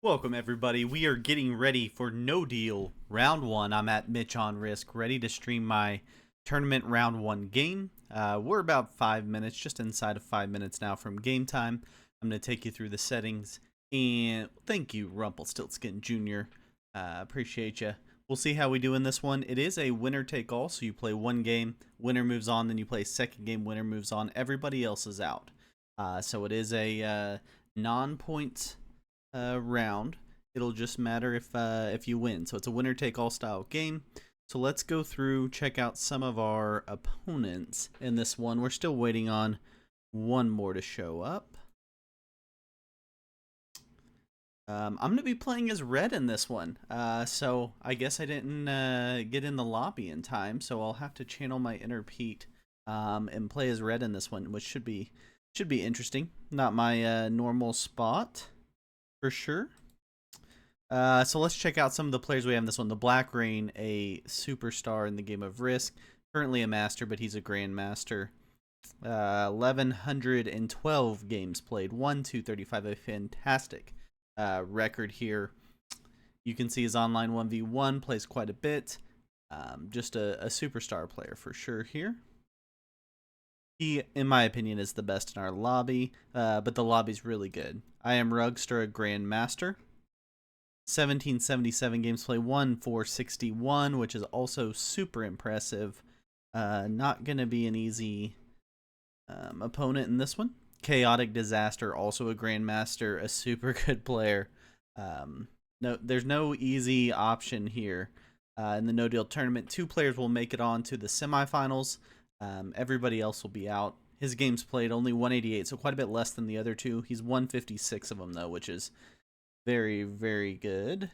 Welcome everybody. We are getting ready for No Deal Round 1. I'm at Mitch on Risk, ready to stream my tournament Round 1 game. We're about 5 minutes, just inside of 5 minutes now from game time. I'm going to take you through the settings. And thank you, Rumpelstiltskin Jr. Appreciate you. We'll see how we do in this one. It is a winner-take-all, so you play one game, winner moves on, then you play second game, winner moves on. Everybody else is out. So it is a non-points round. It'll just matter if you win. So it's a winner take all style game. So let's go through, check out some of our opponents in this one. We're still waiting on one more to show up. I'm going to be playing as red in this one. So I guess I didn't get in the lobby in time, so I'll have to channel my inner Pete and play as red in this one, which should be interesting. Not my normal spot, for sure. So let's check out some of the players we have in this one. The Black Rain, a superstar in the game of Risk. Currently a master, but he's a grandmaster. 1,112 games played. 1,235, a fantastic record here. You can see his online 1v1, plays quite a bit. Just a superstar player for sure here. He, in my opinion, is the best in our lobby, but the lobby's really good. I am Rugster, a Grandmaster. 1777 games played, 1,461, which is also super impressive. Not going to be an easy opponent in this one. Chaotic Disaster, also a Grandmaster, a super good player. No, there's no easy option here in the No Deal tournament. 2 players will make it on to the semifinals. Everybody else will be out. His games played only 188, so quite a bit less than the other two. He's 156 of them, though, which is very, very good.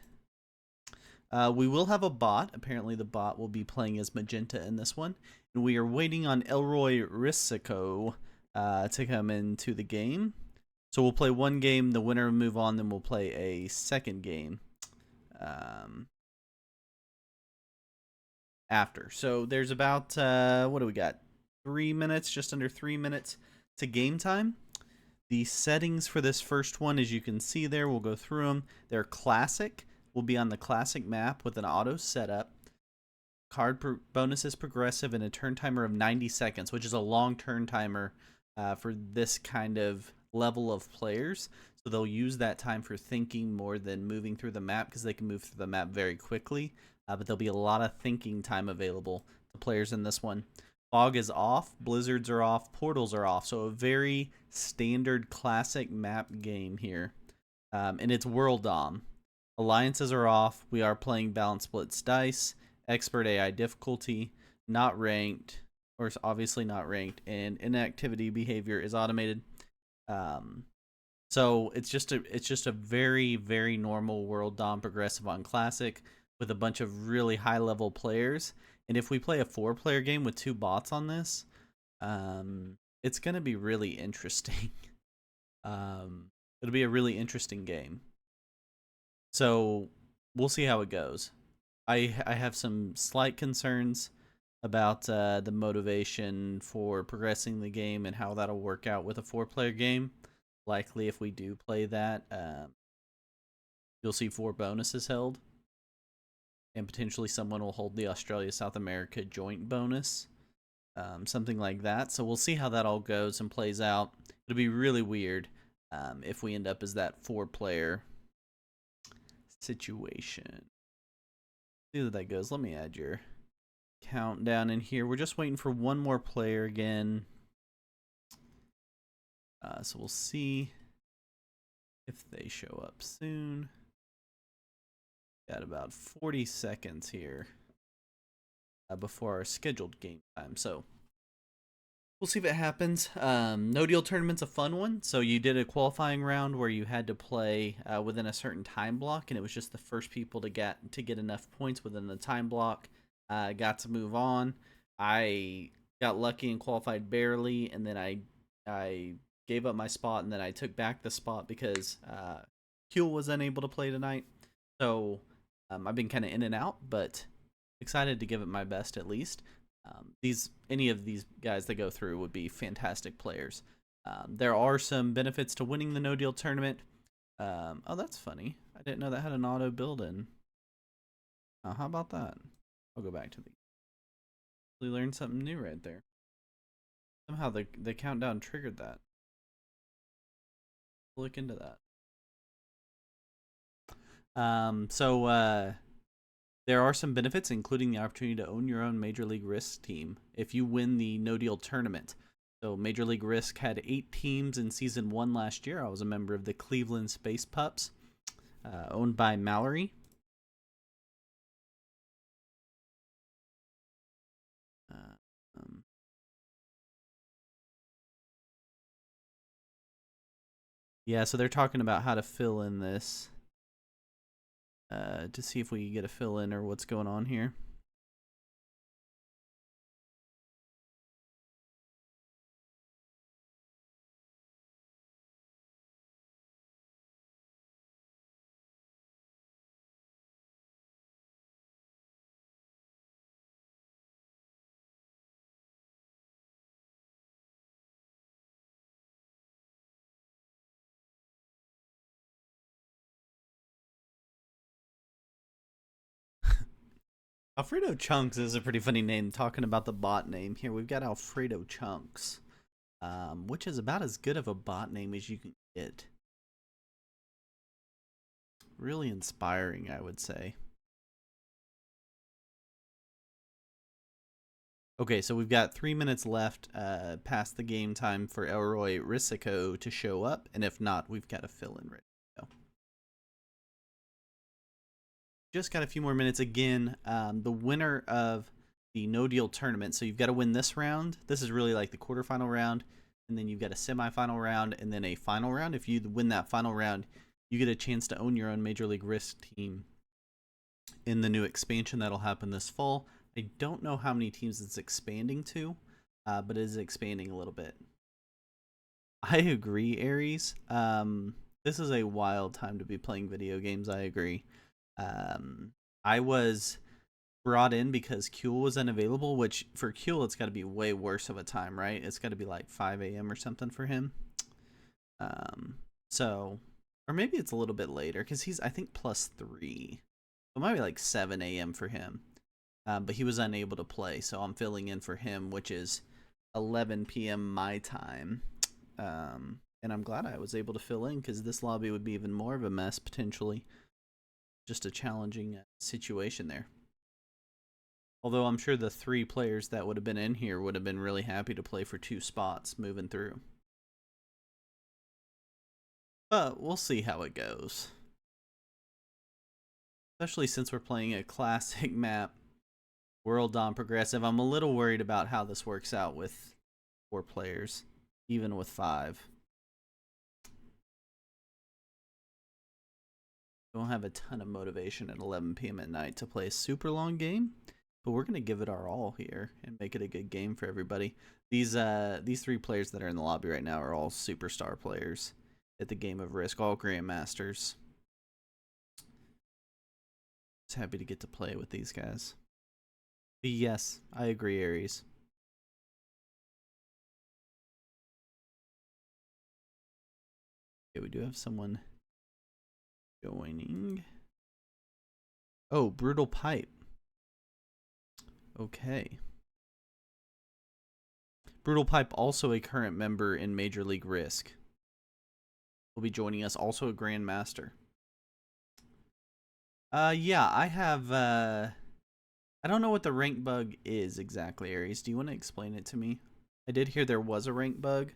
We will have a bot. Apparently, the bot will be playing as Magenta in this one. And we are waiting on Elroy Risico to come into the game. So we'll play one game, the winner will move on, then we'll play a second game after. So there's about, what do we got? 3 minutes, just under 3 minutes to game time. The settings for this first one, as you can see there, we'll go through them. They're classic. We'll be on the classic map with an auto setup. Card bonus is progressive and a turn timer of 90 seconds, which is a long turn timer for this kind of level of players. So they'll use that time for thinking more than moving through the map, because they can move through the map very quickly. But there'll be a lot of thinking time available to players in this one. Fog is off, blizzards are off, portals are off. So a very standard classic map game here. And it's World Dom. Alliances are off. We are playing Balance Splits Dice. Expert AI difficulty. Not ranked. Or obviously not ranked. And inactivity behavior is automated. So it's just a very, very normal World Dom progressive on Classic with a bunch of really high level players. And if we play a 4-player game with 2 bots on this, it's going to be really interesting. It'll be a really interesting game. So we'll see how it goes. I have some slight concerns about the motivation for progressing the game and how that'll work out with a 4-player game. Likely, if we do play that, you'll see 4 bonuses held. And potentially someone will hold the Australia-South America joint bonus. Something like that. So we'll see how that all goes and plays out. It'll be really weird if we end up as that 4-player situation. See how that goes. Let me add your countdown in here. We're just waiting for one more player again. So we'll see if they show up soon. Got about 40 seconds here before our scheduled game time. So we'll see if it happens. No Deal tournament's a fun one. So you did a qualifying round where you had to play within a certain time block, and it was just the first people to get enough points within the time block got to move on. I got lucky and qualified barely, and then I gave up my spot, and then I took back the spot because Huel was unable to play tonight. So I've been kind of in and out, but excited to give it my best at least. Any of these guys that go through would be fantastic players. There are some benefits to winning the No Deal tournament. Oh, that's funny. I didn't know that had an auto build-in. Oh, how about that? I'll go back to the. We learned something new right there. Somehow the countdown triggered that. Look into that. There are some benefits, including the opportunity to own your own Major League Risk team if you win the No Deal tournament. So Major League Risk had 8 teams in season 1 last year. I was a member of the Cleveland Space Pups, owned by Mallory. Um, yeah, so they're talking about how to fill in this to see if we get a fill in or what's going on here. Alfredo Chunks is a pretty funny name. Talking about the bot name here, we've got Alfredo Chunks, which is about as good of a bot name as you can get. Really inspiring, I would say. Okay, so we've got 3 minutes left past the game time for Elroy Risico to show up, and if not, we've got a fill-in ready to go. Just got a few more minutes again. The winner of the No Deal tournament, so you've got to win this round. This is really like the quarterfinal round, and then you've got a semifinal round, and then a final round. If you win that final round, you get a chance to own your own Major League Risk team in the new expansion that'll happen this fall. I don't know how many teams it's expanding to, but it is expanding a little bit. I agree, Aries. This is a wild time to be playing video games. I agree. I was brought in because Kuhl was unavailable, which for Kuhl, it's got to be way worse of a time, right? It's got to be like 5 a.m. or something for him. So, or maybe it's a little bit later because he's, I think, +3. It might be like 7 a.m. for him. But he was unable to play, so I'm filling in for him, which is 11 p.m. my time. And I'm glad I was able to fill in because this lobby would be even more of a mess potentially. Just a challenging situation there. Although I'm sure the 3 players that would have been in here would have been really happy to play for 2 spots moving through. But we'll see how it goes. Especially since we're playing a classic map, World on Progressive. I'm a little worried about how this works out with 4 players, even with 5. Don't have a ton of motivation at 11 p.m. at night to play a super long game, but we're gonna give it our all here and make it a good game for everybody. These 3 players that are in the lobby right now are all superstar players at the game of Risk, all grandmasters. Just happy to get to play with these guys. But yes, I agree, Aries. Okay, we do have someone joining. Oh, Brutal Pipe. Okay. Brutal Pipe, also a current member in Major League Risk, will be joining us, also a Grandmaster. Yeah, I have, I don't know what the rank bug is exactly, Aries. Do you want to explain it to me? I did hear there was a rank bug.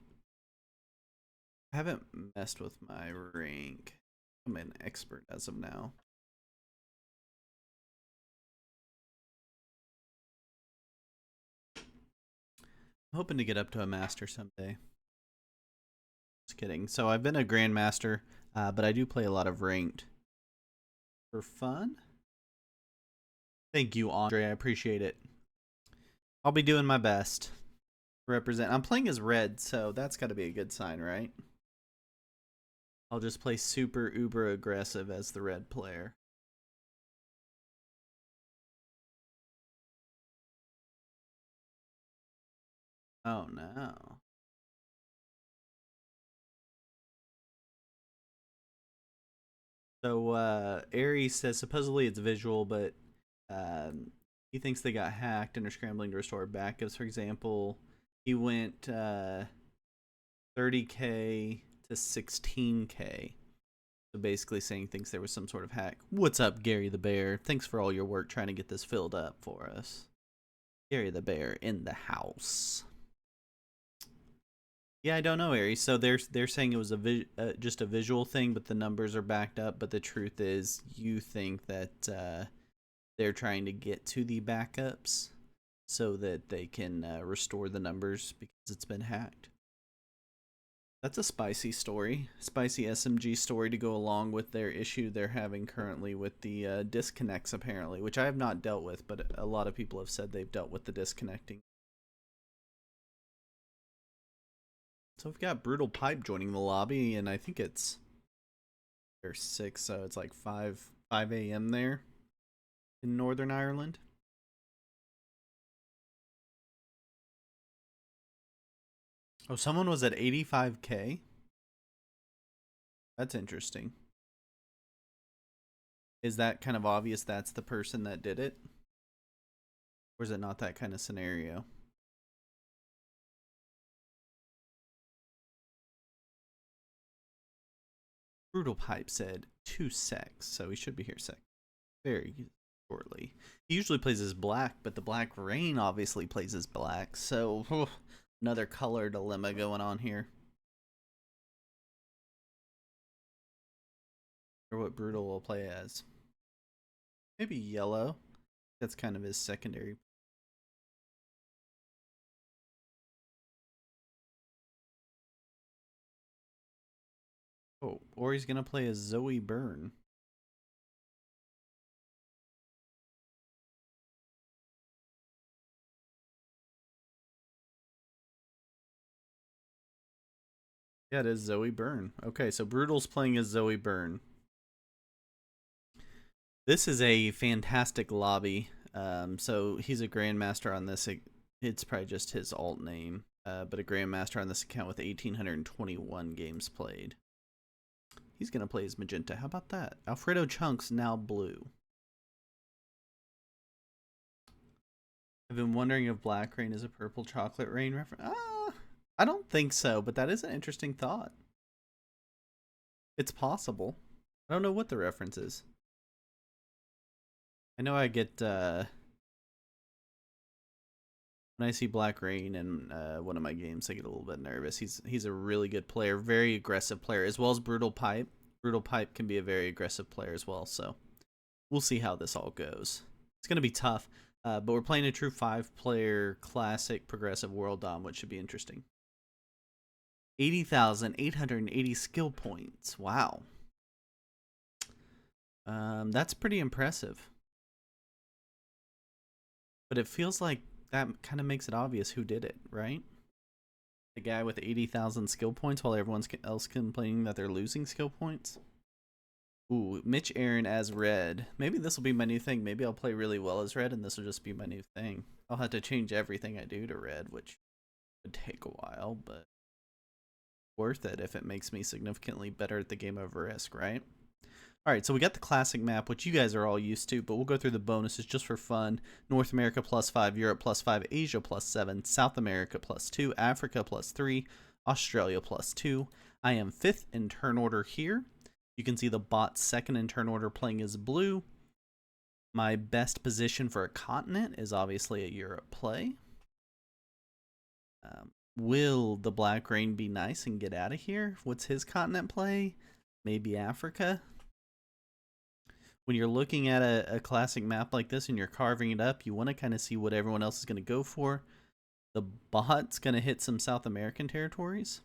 I haven't messed with my rank. I'm an expert as of now. I'm hoping to get up to a master someday. Just kidding. So I've been a grandmaster, but I do play a lot of ranked for fun. Thank you, Andre. I appreciate it. I'll be doing my best. Represent. I'm playing as red, so that's got to be a good sign, right? I'll just play super uber aggressive as the red player. Oh no. So Aries says supposedly it's visual, but um, he thinks they got hacked and are scrambling to restore backups. For example, he went 30K to 16K. So basically saying he thinks there was some sort of hack. What's up, Gary the Bear? Thanks for all your work trying to get this filled up for us. Gary the Bear in the house. Yeah, I don't know, Aries. So they're saying it was just a visual thing, but the numbers are backed up. But the truth is, you think that they're trying to get to the backups so that they can restore the numbers because it's been hacked. That's a spicy story, spicy SMG story to go along with their issue they're having currently with the disconnects, apparently, which I have not dealt with, but a lot of people have said they've dealt with the disconnecting. So we've got Brutal Pipe joining the lobby, and I think it's they're 6, so it's like 5 a.m. there in Northern Ireland. Oh, someone was at 85K. That's interesting. Is that kind of obvious that's the person that did it? Or is it not that kind of scenario? Brutal Pipe said 2 secs, so he should be here very shortly. He usually plays as black, but the Black Rain obviously plays as black, so another color dilemma going on here. Or what Brutal will play as. Maybe yellow. That's kind of his secondary. Oh, or he's going to play as Zoe Byrne. Yeah, it is Zoe Byrne. Okay, so Brutal's playing as Zoe Byrne. This is a fantastic lobby. So he's a grandmaster on this. It's probably just his alt name, but a grandmaster on this account with 1,821 games played. He's gonna play as magenta. How about that? Alfredo Chunks now blue. I've been wondering if Black Rain is a purple chocolate rain reference. I don't think so, but that is an interesting thought. It's possible. I don't know what the reference is. I know I get when I see Black Rain in one of my games, I get a little bit nervous. He's a really good player, very aggressive player, as well as Brutal Pipe. Brutal Pipe can be a very aggressive player as well, so we'll see how this all goes. It's going to be tough, but we're playing a true 5-player classic progressive world dom, which should be interesting. 80,880 skill points. Wow. That's pretty impressive. But it feels like that kind of makes it obvious who did it, right? The guy with 80,000 skill points while everyone else complaining that they're losing skill points. Ooh, Mitch Aaron as Red. Maybe this will be my new thing. Maybe I'll play really well as Red, and this will just be my new thing. I'll have to change everything I do to Red, which would take a while, but worth it if it makes me significantly better at the game of Risk, right? Alright, so we got the classic map, which you guys are all used to, but we'll go through the bonuses just for fun. North America +5, Europe +5, Asia +7, South America +2, Africa +3, Australia +2. I am 5th in turn order here. You can see the bot 2nd in turn order playing as blue. My best position for a continent is obviously a Europe play. Will the Black Rain be nice and get out of here? What's his continent play? Maybe Africa? When you're looking at a classic map like this and you're carving it up, you want to kind of see what everyone else is going to go for. The bot's going to hit some South American territories.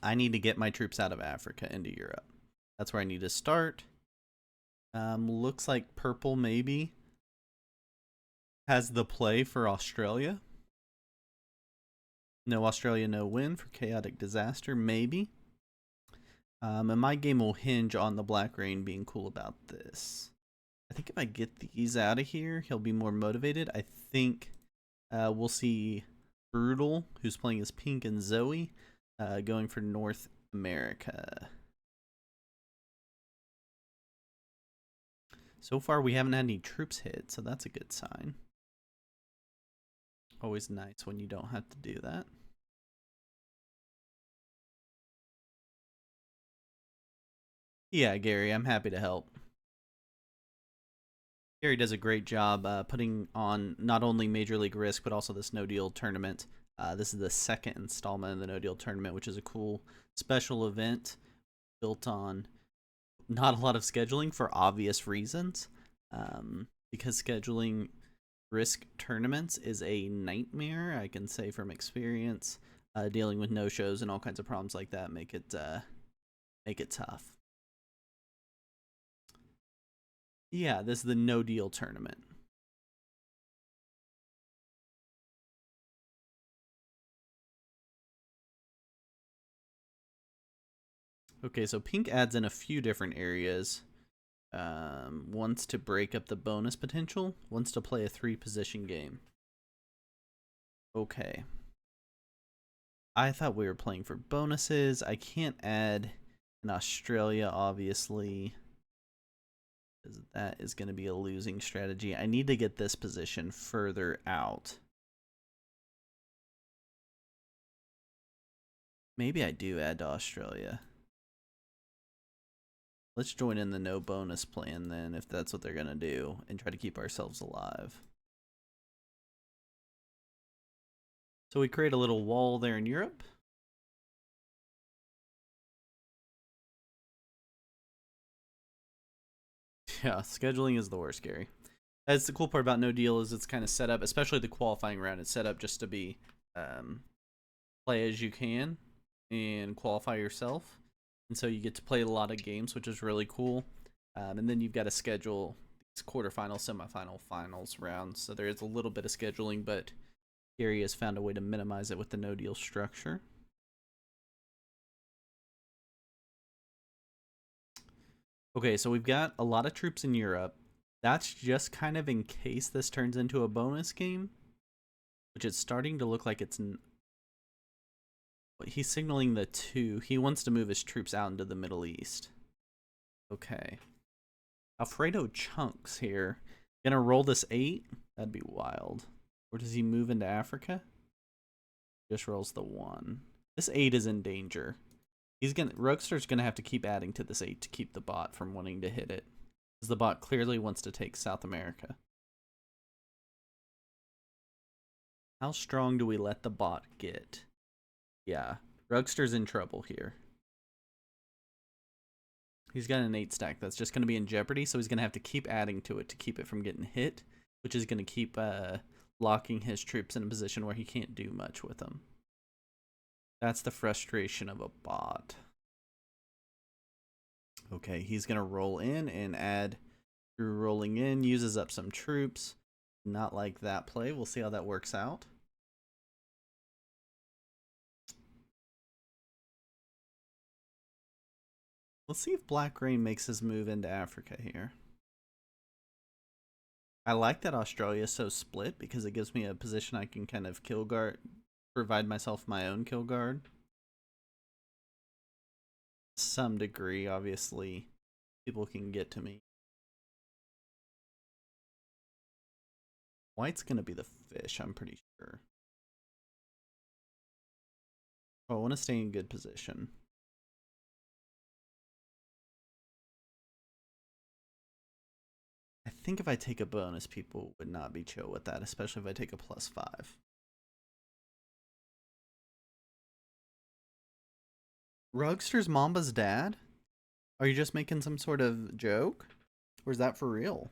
I need to get my troops out of Africa into Europe. That's where I need to start. Looks like purple maybe has the play for Australia. No Australia, no win for chaotic disaster, maybe. And my game will hinge on the Black Rain being cool about this. I think if I get these out of here, he'll be more motivated. I think we'll see Brutal, who's playing as Pink, and Zoe going for North America. So far, we haven't had any troops hit, so that's a good sign. Always nice when you don't have to do that. Yeah, Gary, I'm happy to help. Gary does a great job putting on not only Major League Risk, but also this No Deal tournament. This is the second installment of the No Deal tournament, which is a cool special event built on not a lot of scheduling for obvious reasons. Because scheduling Risk tournaments is a nightmare, I can say from experience. Dealing with no-shows and all kinds of problems like that make it tough. Yeah, this is the No Deal tournament. Okay, so pink adds in a few different areas. Wants to break up the bonus potential, wants to play a 3-position game. Okay. I thought we were playing for bonuses. I can't add in Australia, obviously, because that is going to be a losing strategy. I need to get this position further out. Maybe I do add to Australia. Let's join in the no bonus plan then, if that's what they're going to do, and try to keep ourselves alive. So we create a little wall there in Europe. Yeah, scheduling is the worst, Gary. That's the cool part about No Deal is it's kind of set up, especially the qualifying round. It's set up just to be play as you can and qualify yourself, and so you get to play a lot of games, which is really cool. And then you've got to schedule these quarterfinal, semifinal, finals rounds. So there is a little bit of scheduling, but Gary has found a way to minimize it with the No Deal structure. Okay, so we've got a lot of troops in Europe. That's just kind of in case this turns into a bonus game, which is starting to look like it's. He's signaling the 2. He wants to move his troops out into the Middle East. Okay. Alfredo chunks here. Gonna roll this 8? That'd be wild. Or does he move into Africa? Just rolls the 1. This 8 is in danger. Roguster's gonna have to keep adding to this 8 to keep the bot from wanting to hit it. Because the bot clearly wants to take South America. How strong do we let the bot get? Yeah, Rugster's in trouble here. He's got an 8 stack that's just going to be in jeopardy, so he's going to have to keep adding to it to keep it from getting hit, which is going to keep locking his troops in a position where he can't do much with them. That's the frustration of a bot. Okay, he's going to roll in and add through rolling in, uses up some troops. Not like that play. We'll see how that works out. Let's see if Black Rain makes his move into Africa here. I like that Australia is so split because it gives me a position I can kind of kill guard, provide myself my own kill guard. Some degree, obviously, people can get to me. White's gonna be the fish, I'm pretty sure. Oh, I want to stay in good position. I think if I take a bonus, people would not be chill with that, especially if I take a +5. Rugster's Mamba's dad? Are you just making some sort of joke? Or is that for real?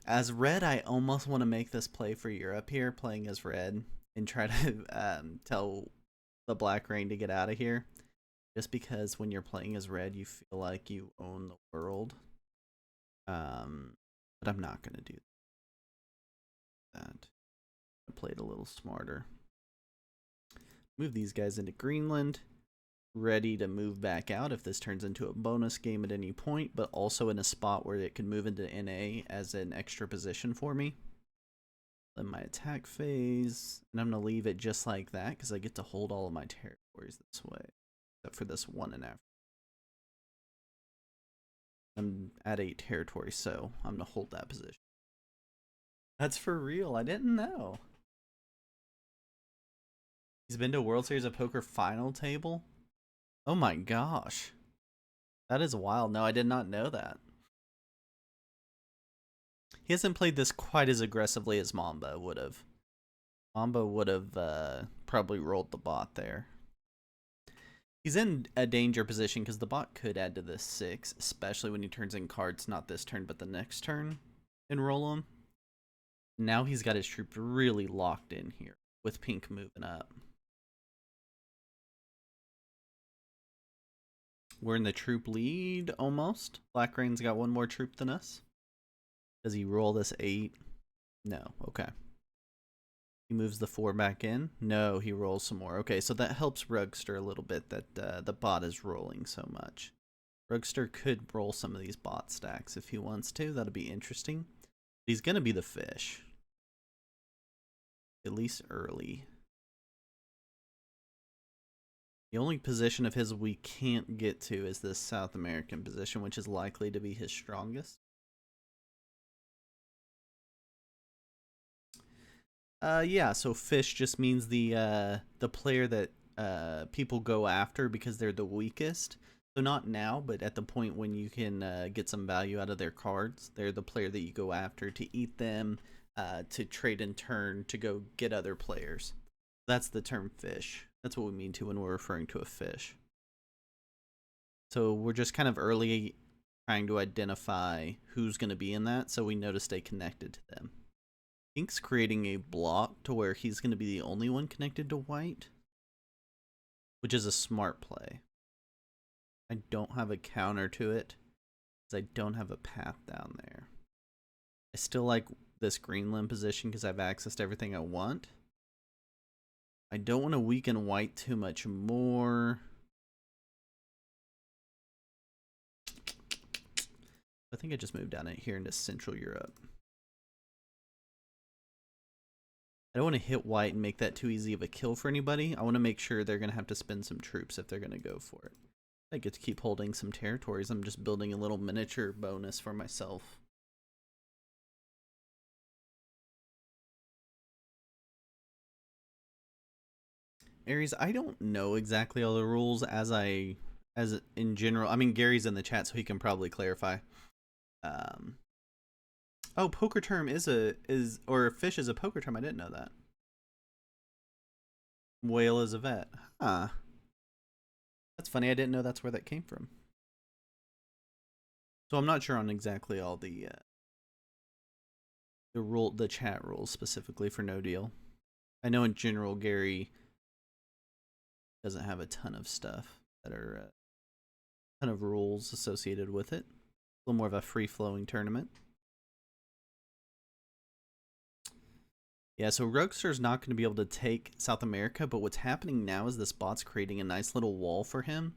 As red, I almost want to make this play for Europe here, playing as red, and try to tell the Black Rain to get out of here. Just because when you're playing as red, you feel like you own the world. But I'm not going to do that. I played a little smarter. Move these guys into Greenland. Ready to move back out if this turns into a bonus game at any point, but also in a spot where it can move into NA as an extra position for me. Then my attack phase, and I'm going to leave it just like that because I get to hold all of my territories this way, except for this one in Africa. I'm at 8 territory, so I'm going to hold that position. That's for real. I didn't know. He's been to a World Series of Poker final table? Oh my gosh. That is wild. No, I did not know that. He hasn't played this quite as aggressively as Mamba would have. Mamba would have probably rolled the bot there. He's in a danger position because the bot could add to this 6, especially when he turns in cards not this turn but the next turn and roll them. Now he's got his troop really locked in here with pink moving up. We're in the troop lead almost. Black Rain's got one more troop than us. Does he roll this 8? No. Okay. He moves the 4 back in. No, he rolls some more. Okay, so that helps Rugster a little bit that the bot is rolling so much. Rugster could roll some of these bot stacks if he wants to. That'll be interesting. He's going to be the fish. At least early. The only position of his we can't get to is this South American position, which is likely to be his strongest. Yeah, so fish just means the player that people go after because they're the weakest. So not now, but at the point when you can get some value out of their cards, they're the player that you go after to eat them, to trade in turn, to go get other players. That's the term fish. That's what we mean to when we're referring to a fish. So we're just kind of early trying to identify who's going to be in that, so we know to stay connected to them. Pink's creating a block to where he's going to be the only one connected to white, which is a smart play. I don't have a counter to it because I don't have a path down there. I still like this green limb position because I've accessed everything I want. I don't want to weaken white too much more. I think I just moved down here into Central Europe. I don't want to hit white and make that too easy of a kill for anybody. I want to make sure they're going to have to spend some troops if they're going to go for it. I get to keep holding some territories. I'm just building a little miniature bonus for myself. Aries, I don't know exactly all the rules as in general. I mean, Gary's in the chat, so he can probably clarify. Oh, poker term or fish is a poker term. I didn't know that. Whale is a vet. Huh. That's funny. I didn't know that's where that came from. So I'm not sure on exactly all the chat rules specifically for no deal. I know in general Gary doesn't have a ton of stuff that are a ton of rules associated with it. A little more of a free flowing tournament. Yeah, so Rugster's not going to be able to take South America, but what's happening now is this bot's creating a nice little wall for him.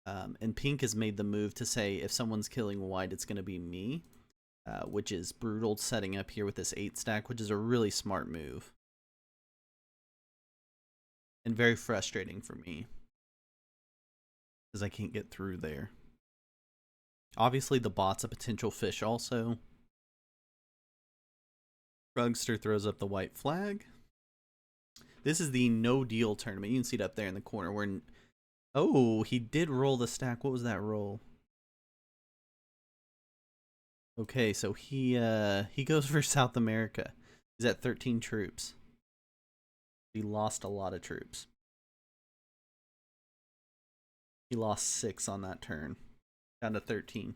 And Pink has made the move to say if someone's killing white, it's going to be me, which is brutal setting up here with this 8 stack, which is a really smart move. And very frustrating for me because I can't get through there. Obviously, the bot's a potential fish also. Rugster throws up the white flag. This is the no deal tournament. You can see it up there in the corner. Oh, he did roll the stack. What was that roll? Okay, so he goes for South America. He's at 13 troops. He lost a lot of troops. He lost 6 on that turn. Down to 13.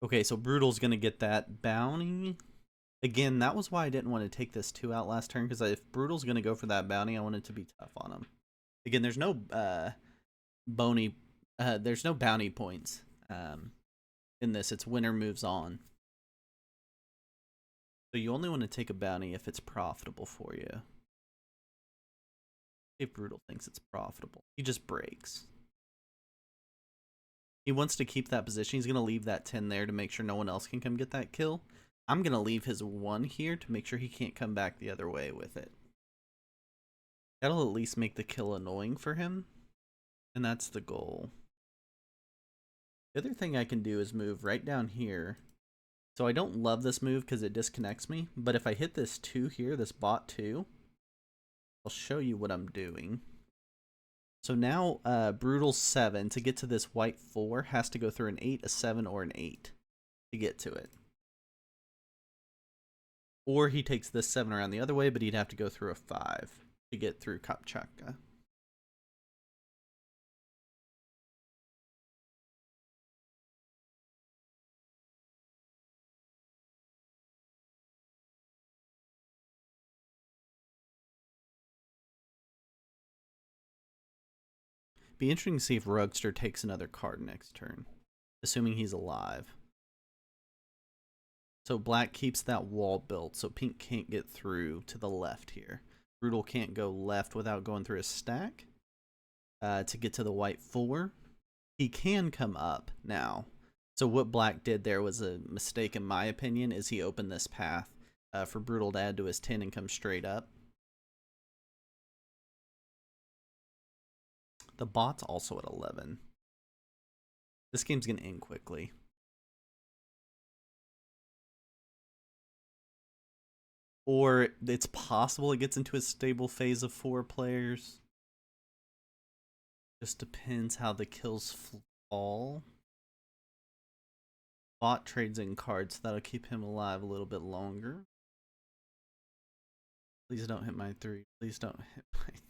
Okay, so Brutal's going to get that bounty. Again, that was why I didn't want to take this 2 out last turn, because if Brutal's going to go for that bounty, I wanted to be tough on him. Again, there's no there's no bounty points in this. It's winner moves on. So you only want to take a bounty if it's profitable for you. If Brutal thinks it's profitable, he just breaks. He wants to keep that position. He's going to leave that 10 there to make sure no one else can come get that kill. I'm going to leave his 1 here to make sure he can't come back the other way with it. That'll at least make the kill annoying for him. And that's the goal. The other thing I can do is move right down here. So I don't love this move because it disconnects me, but if I hit this 2 here, this bot 2, I'll show you what I'm doing. So now Brutal 7, to get to this white 4, has to go through an 8, a 7, or an 8 to get to it. Or he takes this 7 around the other way, but he'd have to go through a 5 to get through Kapchaka. Be interesting to see if Rugster takes another card next turn, assuming he's alive. So black keeps that wall built, so pink can't get through to the left here. Brutal can't go left without going through a stack to get to the white 4. He can come up now. So what black did there was a mistake in my opinion, is he opened this path for Brutal to add to his 10 and come straight up. The bot's also at 11. This game's going to end quickly. Or it's possible it gets into a stable phase of 4 players. Just depends how the kills fall. Bot trades in cards, so that'll keep him alive a little bit longer. Please don't hit my 3. Please don't hit my 3.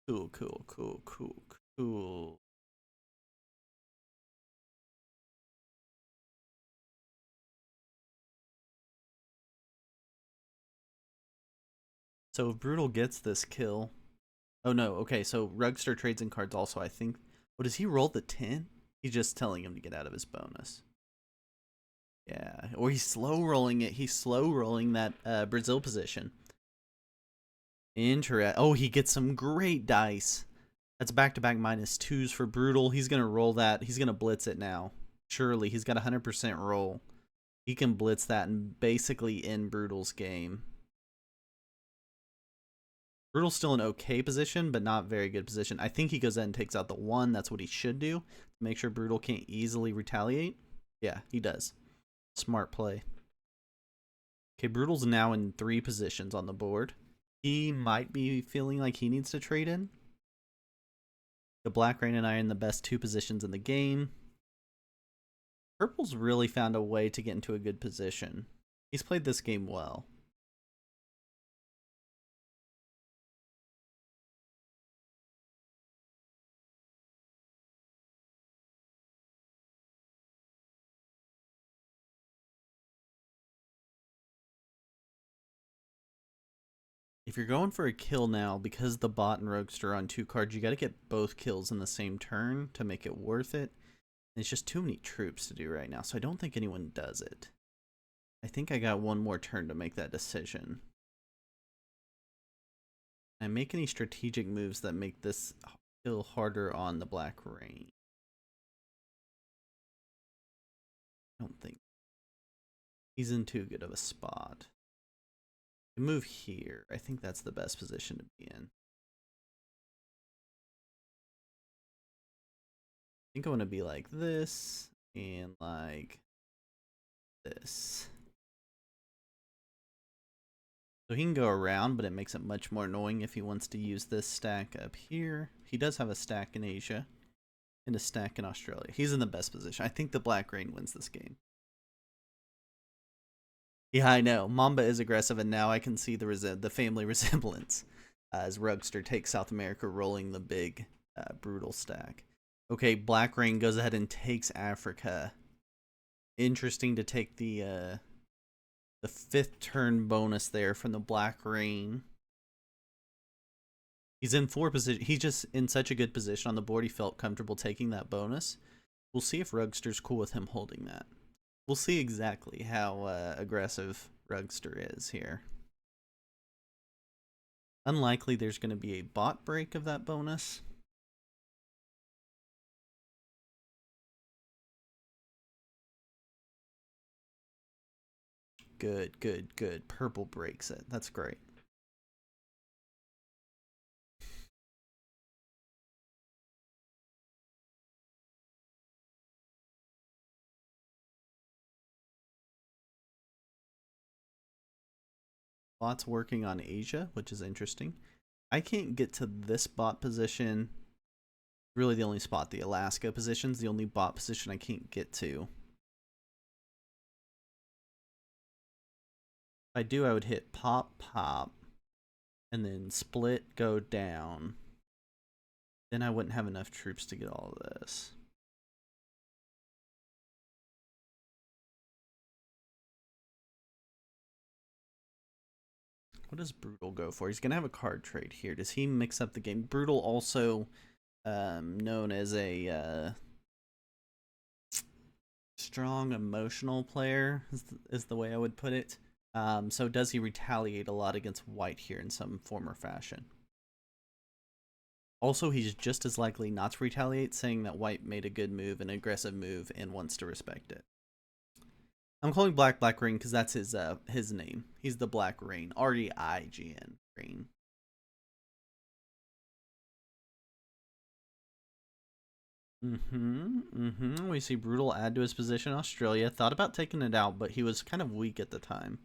Cool, cool, cool, cool, cool. So if Brutal gets this kill... Oh no, okay, so Rugster trades in cards also, I think. Oh, does he roll the 10? He's just telling him to get out of his bonus. Yeah, or he's slow rolling it. He's slow rolling that Brazil position. Oh, he gets some great dice. That's back-to-back -2s for Brutal. He's going to roll that. He's going to blitz it now. Surely, he's got 100% roll. He can blitz that and basically end Brutal's game. Brutal's still in okay position, but not very good position. I think he goes in and takes out the 1. That's what he should do to make sure Brutal can't easily retaliate. Yeah, he does. Smart play. Okay, Brutal's now in 3 positions on the board. He might be feeling like he needs to trade in. The Black Rain and I are in the best 2 positions in the game. Purple's really found a way to get into a good position. He's played this game well. If you're going for a kill now, because the bot and Roguester are on 2 cards, you got to get both kills in the same turn to make it worth it. And it's just too many troops to do right now, so I don't think anyone does it. I think I got 1 more turn to make that decision. And make any strategic moves that make this kill harder on the Black Rain. I don't think he's in too good of a spot. Move here. I think that's the best position to be in. I think I want to be like this and like this. So he can go around, but it makes it much more annoying if he wants to use this stack up here. He does have a stack in Asia and a stack in Australia. He's in the best position. I think the Black Rain wins this game. Yeah, I know. Mamba is aggressive, and now I can see the family resemblance as Rugster takes South America, rolling the big Brutal stack. Okay, Black Rain goes ahead and takes Africa. Interesting to take the 5th turn bonus there from the Black Rain. He's in 4 position. He's just in such a good position on the board. He felt comfortable taking that bonus. We'll see if Rugster's cool with him holding that. We'll see exactly how aggressive Rugster is here. Unlikely there's going to be a bot break of that bonus. Good, good, good. Purple breaks it. That's great. Bots working on Asia, which is interesting. I can't get to this bot position. Really the only spot. The Alaska position's the only bot position I can't get to. If I do, I would hit pop, pop, and then split, go down. Then I wouldn't have enough troops to get all of this. What does Brutal go for? He's going to have a card trade here. Does he mix up the game? Brutal also known as a strong emotional player is the way I would put it. So does he retaliate a lot against white here in some form or fashion? Also, he's just as likely not to retaliate, saying that white made a good move, an aggressive move, and wants to respect it. I'm calling Black Black Rain because that's his name. He's the Black Rain. R-E-I-G-N. Rain. We see Brutal add to his position in Australia. Thought about taking it out, but he was kind of weak at the time.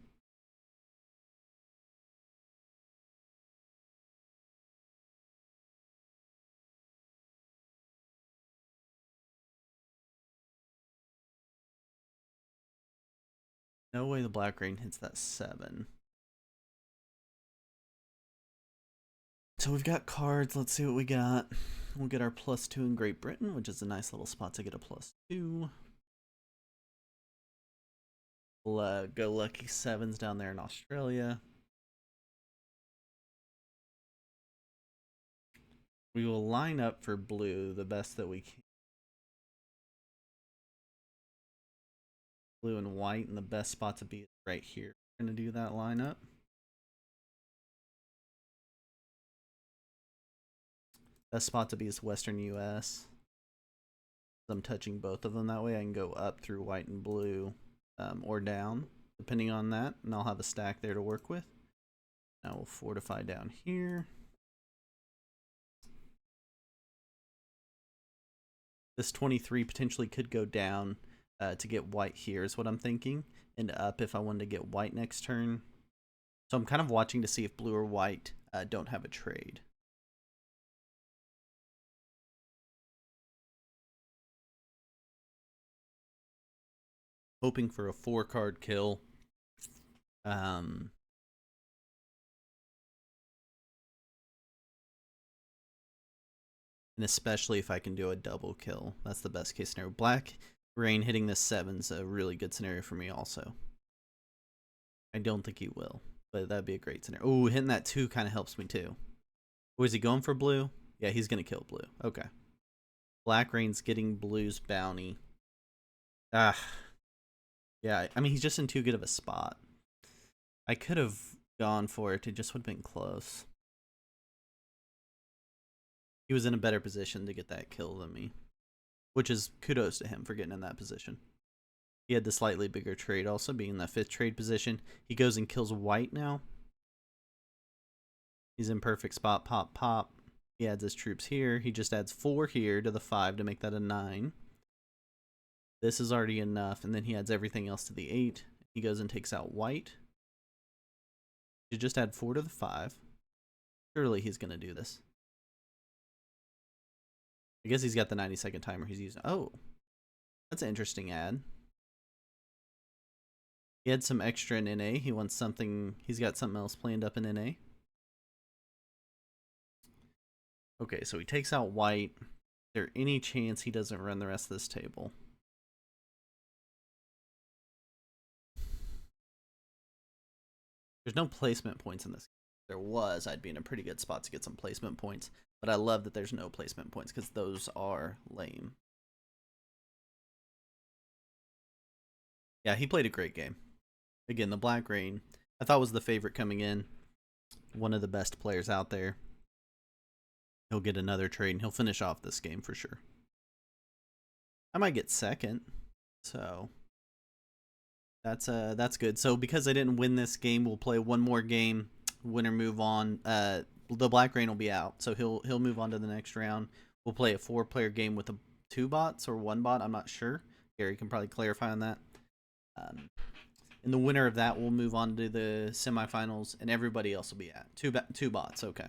No way the Black Rain hits that 7. So we've got cards. Let's see what we got. We'll get our +2 in Great Britain, which is a nice little spot to get a +2. We'll go lucky 7s down there in Australia. We will line up for blue the best that we can. Blue and white, and the best spot to be is right here. We're going to do that lineup. Best spot to be is Western US. I'm touching both of them that way. I can go up through white and blue, or down, depending on that, and I'll have a stack there to work with. Now we'll fortify down here. This 23 potentially could go down to get white here is what I'm thinking, and up if I wanted to get white next turn. So I'm kind of watching to see if blue or white don't have a trade. Hoping for a 4-card kill. And especially if I can do a double kill. That's the best case scenario. Black Rain hitting this 7's a really good scenario for me also. I don't think he will, but that'd be a great scenario. Oh, hitting that 2 kind of helps me too. Oh, is he going for blue? Yeah, he's going to kill blue. Okay. Black Rain's getting blue's bounty. Ah. Yeah, I mean, he's just in too good of a spot. I could have gone for it. It just would have been close. He was in a better position to get that kill than me, which is kudos to him for getting in that position. He had the slightly bigger trade also, being in the 5th trade position. He goes and kills white now. He's in perfect spot. Pop, pop. He adds his troops here. He just adds 4 here to the 5 to make that a 9. This is already enough, and then he adds everything else to the 8. He goes and takes out white. You just add 4 to the 5. Surely he's going to do this. I guess he's got the 90-second timer he's using. Oh, that's an interesting ad. He had some extra in NA. He wants something. He's got something else planned up in NA. Okay, so he takes out white. Is there any chance he doesn't run the rest of this table? There's no placement points in this. If there was, I'd be in a pretty good spot to get some placement points. But I love that there's no placement points because those are lame. Yeah, he played a great game. Again, the Black Rain, I thought was the favorite coming in. One of the best players out there. He'll get another trade and he'll finish off this game for sure. I might get second, so that's good. So because I didn't win this game, we'll play one more game. Winner move on. The Black Rain will be out, so he'll move on to the next round. We'll play a 4-player game with 2 bots or 1 bot. I'm not sure. Gary can probably clarify on that. And the winner of that will move on to the semifinals, and everybody else will be at two bots. Okay.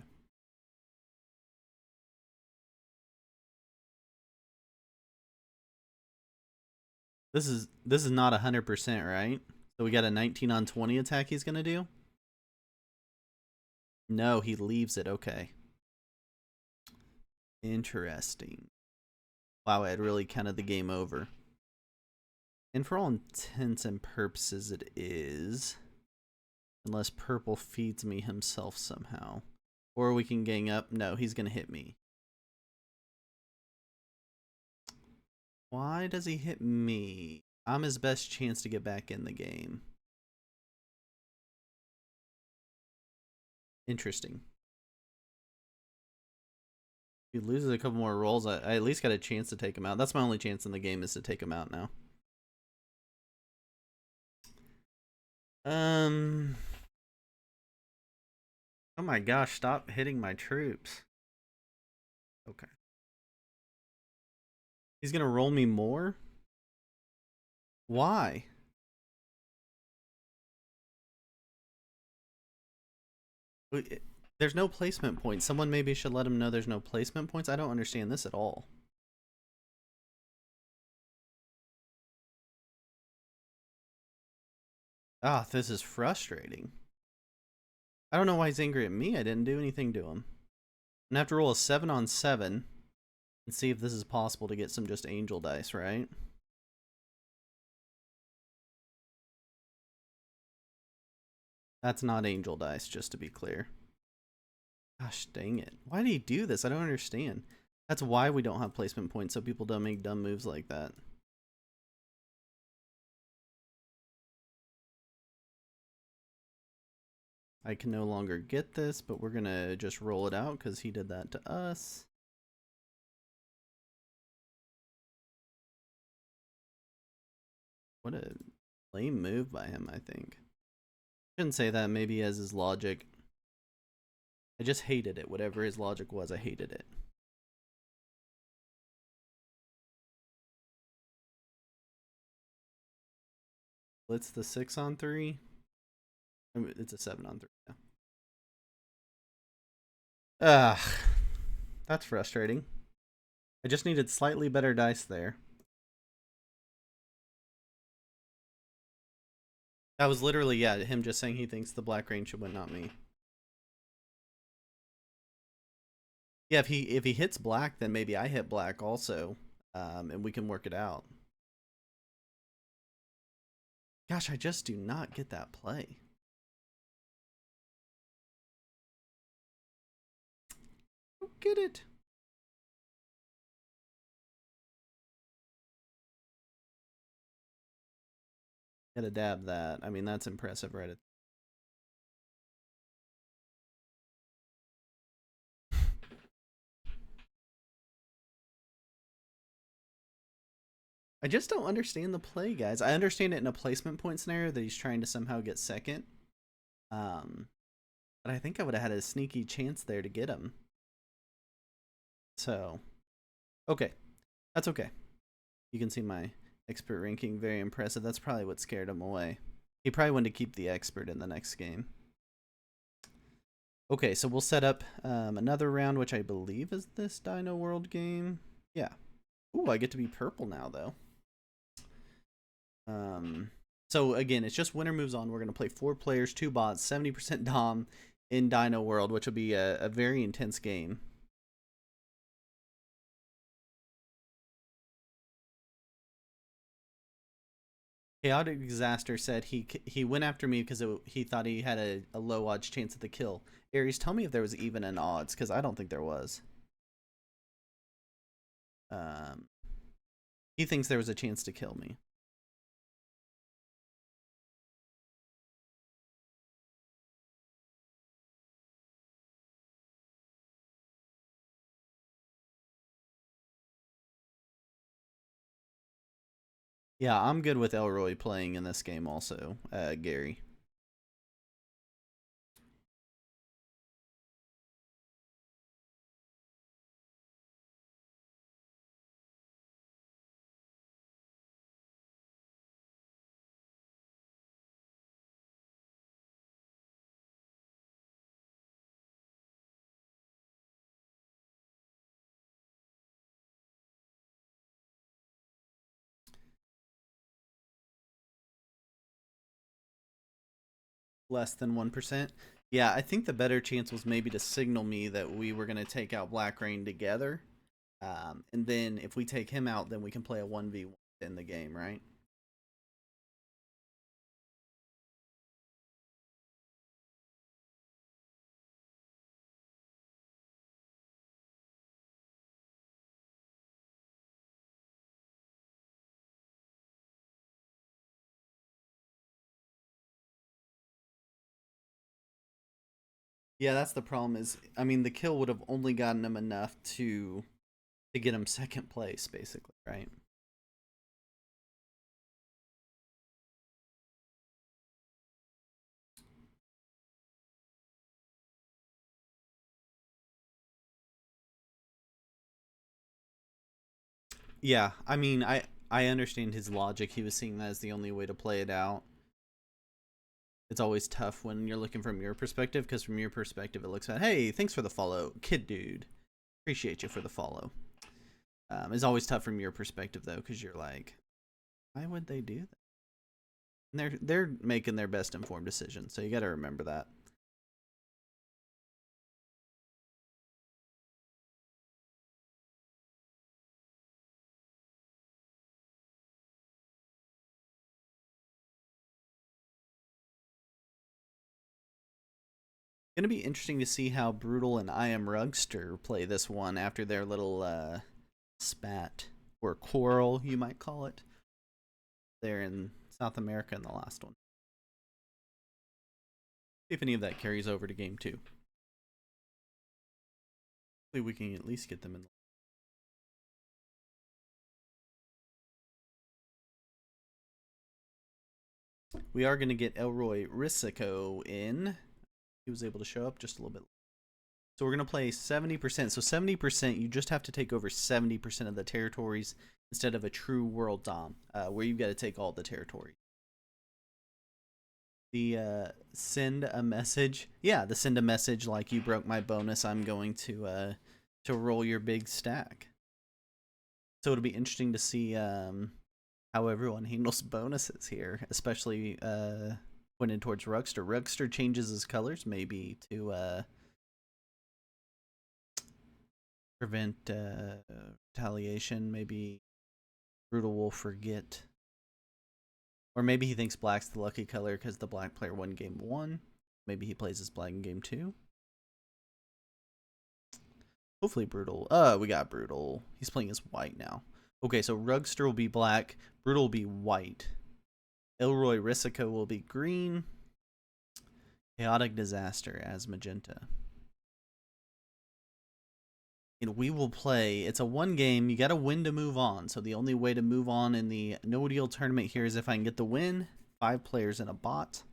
This is not 100%, right? So we got a 19 on 20 attack he's gonna do. No, he leaves it. Okay. Interesting. Wow, I had really counted the game over. And for all intents and purposes, it is. Unless purple feeds me himself somehow. Or we can gang up. No, he's going to hit me. Why does he hit me? I'm his best chance to get back in the game. Interesting. If he loses a couple more rolls, I at least got a chance to take him out. That's my only chance in the game, is to take him out now. Oh my gosh, stop hitting my troops. Okay. He's gonna roll me more? Why? There's no placement points. Someone maybe should let him know there's no placement points. I don't understand this at all. Ah, this is frustrating. I don't know why he's angry at me. I didn't do anything to him. I'm gonna have to roll a 7 on 7 and see if this is possible to get some just angel dice, right? That's not angel dice, just to be clear. Gosh dang it. Why did he do this? I don't understand. That's why we don't have placement points, so people don't make dumb moves like that. I can no longer get this, but we're gonna just roll it out because he did that to us. What a lame move by him, I think. Shouldn't say that. Maybe as his logic. I just hated it. Whatever his logic was, I hated it. Blitz the 6 on 3. I mean, it's a 7 on 3 now. Ugh. That's frustrating. I just needed slightly better dice there. That was literally, yeah, him just saying he thinks the Black Rain should win, not me. Yeah, if he hits black, then maybe I hit black also, and we can work it out. Gosh, I just do not get that play. Don't get it. Gotta dab that. I mean, that's impressive, right? I just don't understand the play, guys. I understand it in a placement point scenario that he's trying to somehow get second. But I think I would have had a sneaky chance there to get him. So, okay. That's okay. You can see my expert ranking, very impressive. That's probably what scared him away. He probably wanted to keep the expert in the next game. Okay, so we'll set up another round, which I believe is this Dino World game. Yeah. Ooh, I get to be purple now, though. So again, it's just winner moves on. We're going to play 4 players, 2 bots, 70% Dom in Dino World, which will be a very intense game. Chaotic Disaster said he went after me because he thought he had a low odds chance at the kill. Aries, tell me if there was even an odds, because I don't think there was. He thinks there was a chance to kill me. Yeah, I'm good with Elroy playing in this game also, Gary. Less than 1%. Yeah, I think the better chance was maybe to signal me that we were going to take out Black Rain together. And then if we take him out, then we can play a 1v1 in the game, right? Yeah, that's the problem is, I mean, the kill would have only gotten him enough to get him second place, basically, right? Yeah, I mean, I understand his logic. He was seeing that as the only way to play it out. It's always tough when you're looking from your perspective, because from your perspective, it looks at, hey, thanks for the follow, kid dude. Appreciate you for the follow. It's always tough from your perspective though, because you're like, why would they do that? And they're making their best informed decision, so you got to remember that. Gonna be interesting to see how Brutal and I Am Rugster play this one after their little spat or quarrel, you might call it. There in South America in the last one. See if any of that carries over to game two. Hopefully we can at least get them in. We are going to get Elroy Risico in. He was able to show up just a little bit. So we're going to play 70%. So 70%, you just have to take over 70% of the territories instead of a true world dom, where you've got to take all the territories. The send a message. Yeah, the send a message like you broke my bonus. I'm going to roll your big stack. So it'll be interesting to see how everyone handles bonuses here, especially pointed towards Rugster. Rugster changes his colors maybe to prevent retaliation. Maybe Brutal will forget. Or maybe he thinks black's the lucky color because the black player won game one. Maybe he plays as black in game two. Hopefully Brutal. We got Brutal. He's playing as white now. Okay, so Rugster will be black. Brutal will be white. Elroy Risico will be green. Chaotic Disaster as magenta. And we will play. It's a one game. You got to win to move on. So the only way to move on in the no deal tournament here is if I can get the win. 5 players in a bot.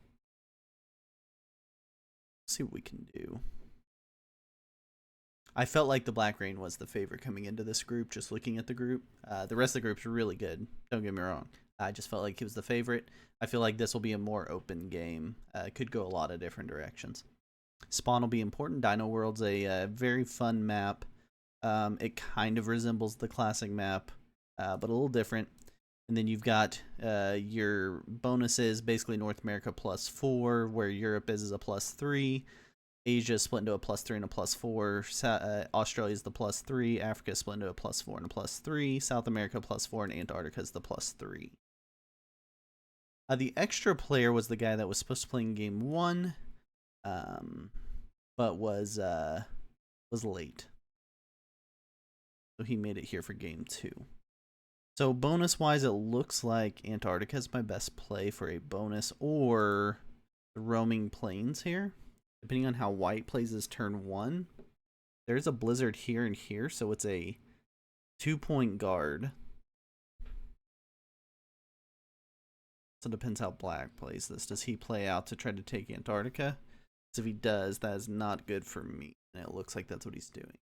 Let's see what we can do. I felt like the Black Rain was the favorite coming into this group, just looking at the group. The rest of the group's really good. Don't get me wrong. I just felt like he was the favorite. I feel like this will be a more open game. Could go a lot of different directions. Spawn will be important. Dino World's a very fun map. It kind of resembles the classic map, but a little different. And then you've got your bonuses, basically North America +4, where Europe is a +3. Asia is split into a +3 and a +4. Australia is the +3. Africa is split into a +4 and a +3. South America +4 and Antarctica is the +3. The extra player was the guy that was supposed to play in game one, but was late. So he made it here for game two. So bonus wise, it looks like Antarctica is my best play for a bonus, or the roaming plains here. Depending on how white plays his turn one. There's a blizzard here and here, so it's a 2-point guard. So it depends how black plays this. Does he play out to try to take Antarctica? Because if he does, that is not good for me. And it looks like that's what he's doing.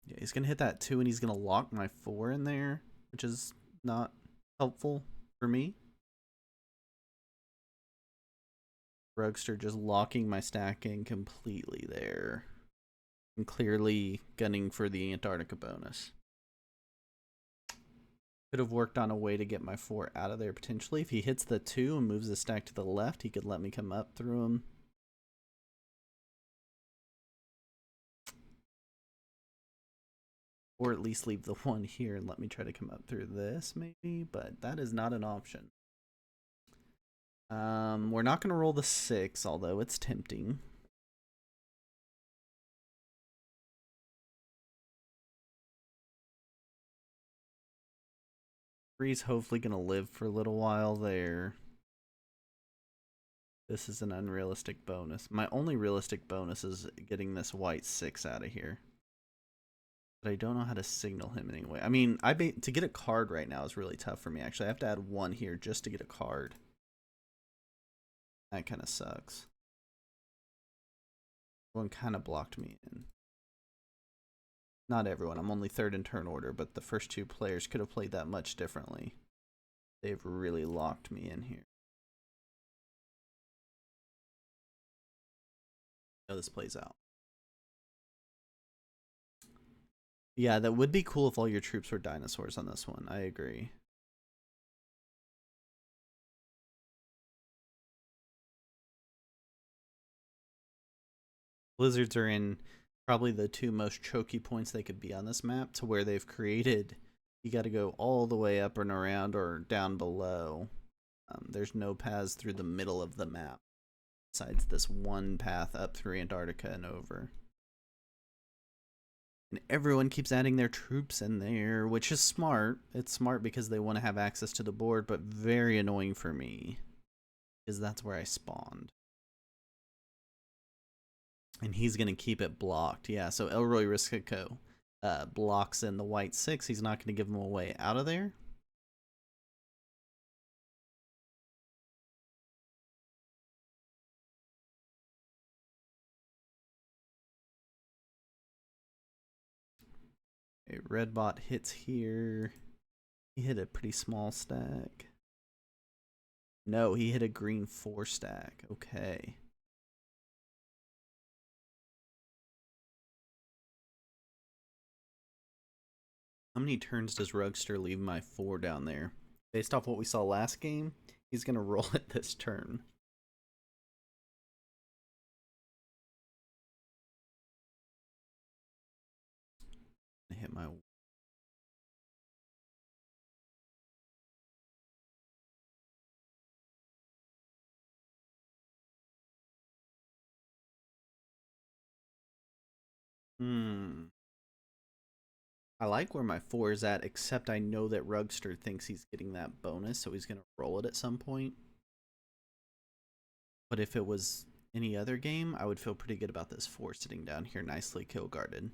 Yeah, he's going to hit that 2, and he's going to lock my 4 in there, which is not helpful for me. Rugster just locking my stacking completely there. And clearly gunning for the Antarctica bonus. Could have worked on a way to get my 4 out of there potentially. If he hits the 2 and moves the stack to the left, he could let me come up through him. Or at least leave the 1 here and let me try to come up through this, maybe. But that is not an option. We're not going to roll the 6, although it's tempting. Three's hopefully going to live for a little while there. This is an unrealistic bonus. My only realistic bonus is getting this white 6 out of here. But I don't know how to signal him anyway. I mean, to get a card right now is really tough for me, actually. I have to add 1 here just to get a card. That kind of sucks. One kind of blocked me in. Not everyone. I'm only 3rd in turn order, but the first 2 players could have played that much differently. They've really locked me in here. How this plays out. Yeah, that would be cool if all your troops were dinosaurs on this one. I agree. Blizzards are in probably the 2 most choky points they could be on this map, to where they've created, you got to go all the way up and around or down below. There's no paths through the middle of the map besides this one path up through Antarctica and over. And everyone keeps adding their troops in there, which is smart. It's smart because they want to have access to the board, but very annoying for me because that's where I spawned. And he's going to keep it blocked. Yeah, so Elroy Riscico blocks in the white 6. He's not going to give him a way out of there. Okay, red bot hits here. He hit a pretty small stack. No, he hit a green 4 stack. Okay. How many turns does Rugster leave my 4 down there? Based off what we saw last game, he's going to roll it this turn. I hit my... I like where my 4 is at, except I know that Rugster thinks he's getting that bonus, so he's going to roll it at some point. But if it was any other game, I would feel pretty good about this 4 sitting down here nicely kill guarded.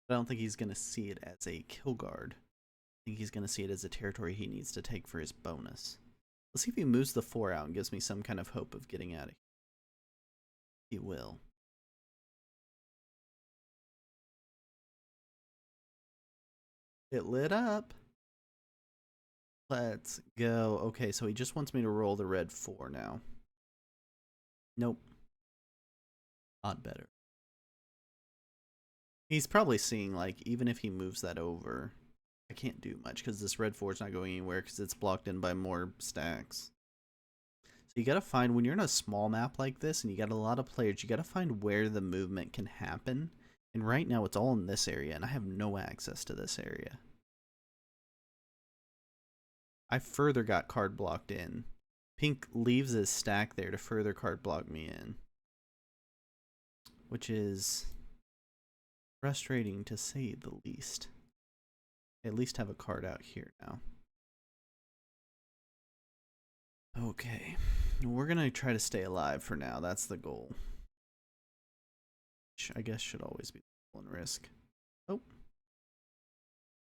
But I don't think he's going to see it as a kill guard. I think he's going to see it as a territory he needs to take for his bonus. Let's see if he moves the 4 out and gives me some kind of hope of getting out of here. He will. It lit up. Let's go. Okay, so he just wants me to roll the red 4 now. Nope. Not better. He's probably seeing, like, even if he moves that over, I can't do much because this red 4 is not going anywhere because it's blocked in by more stacks. So you gotta find, when you're in a small map like this and you got a lot of players, you gotta find where the movement can happen. And right now it's all in this area, and I have no access to this area. I further got card blocked in. Pink leaves his stack there to further card block me in, which is frustrating to say the least. I at least have a card out here now. Okay, we're gonna try to stay alive for now. That's the goal. Which I guess should always be one risk. Oh,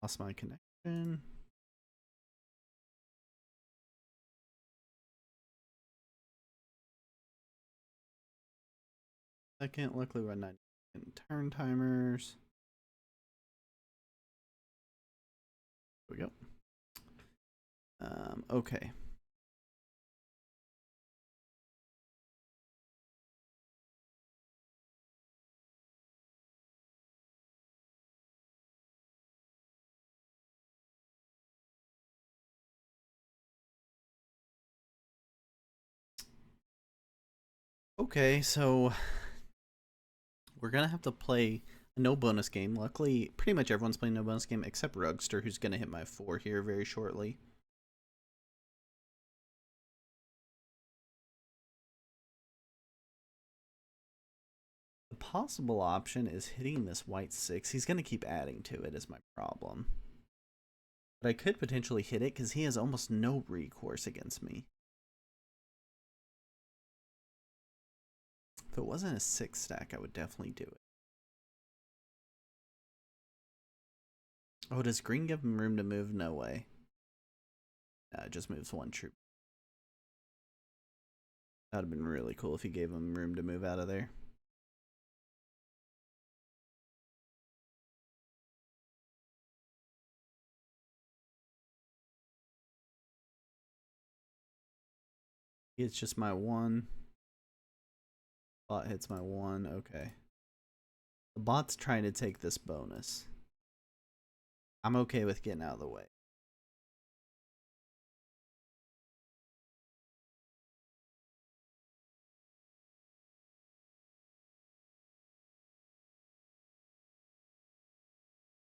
lost my connection. Second, luckily we're 90 turn timers. There we go. Okay. Okay, so we're gonna have to play a no bonus game. Luckily, pretty much everyone's playing no bonus game except Rugster, who's gonna hit my 4 here very shortly. The possible option is hitting this white 6. He's gonna keep adding to it is my problem. But I could potentially hit it because he has almost no recourse against me. If it wasn't a 6 stack, I would definitely do it. Oh, does green give him room to move? No way. No, it just moves 1 troop. That would have been really cool if he gave him room to move out of there. It's just my 1. Bot hits my 1. Okay. The bot's trying to take this bonus. I'm okay with getting out of the way.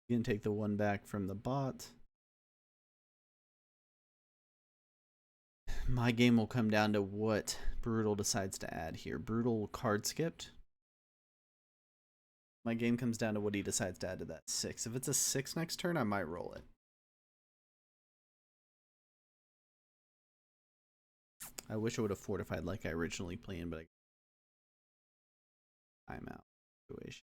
You can take the 1 back from the bot. My game will come down to what Brutal decides to add here. Brutal card skipped. My game comes down to what he decides to add to that 6. If it's a 6 next turn, I might roll it. I wish I would have fortified like I originally planned, but I'm out. Situation.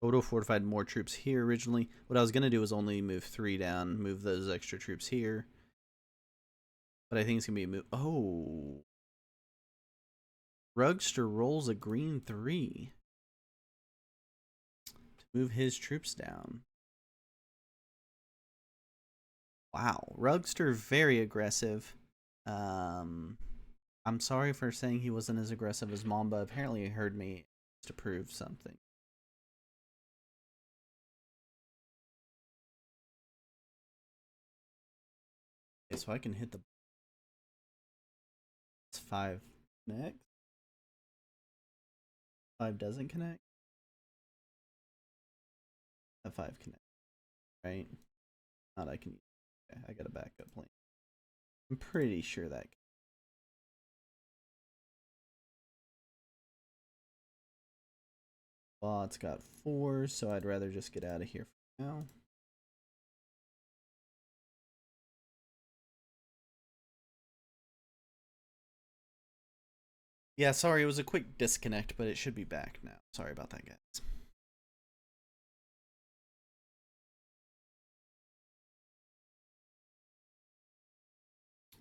I would have fortified more troops here originally. What I was going to do was only move 3 down, move those extra troops here. But I think it's going to be a move. Oh. Rugster rolls a green 3 to move his troops down. Wow. Rugster, very aggressive. I'm sorry for saying he wasn't as aggressive as Mamba. Apparently he heard me to prove something. Okay, so I can hit the 5 next. 5 doesn't connect. A 5 connect. Right? Not I can. Okay, I got a backup plan. I'm pretty sure that. Bot's got 4, so I'd rather just get out of here for now. Yeah, sorry, it was a quick disconnect, but it should be back now. Sorry about that, guys.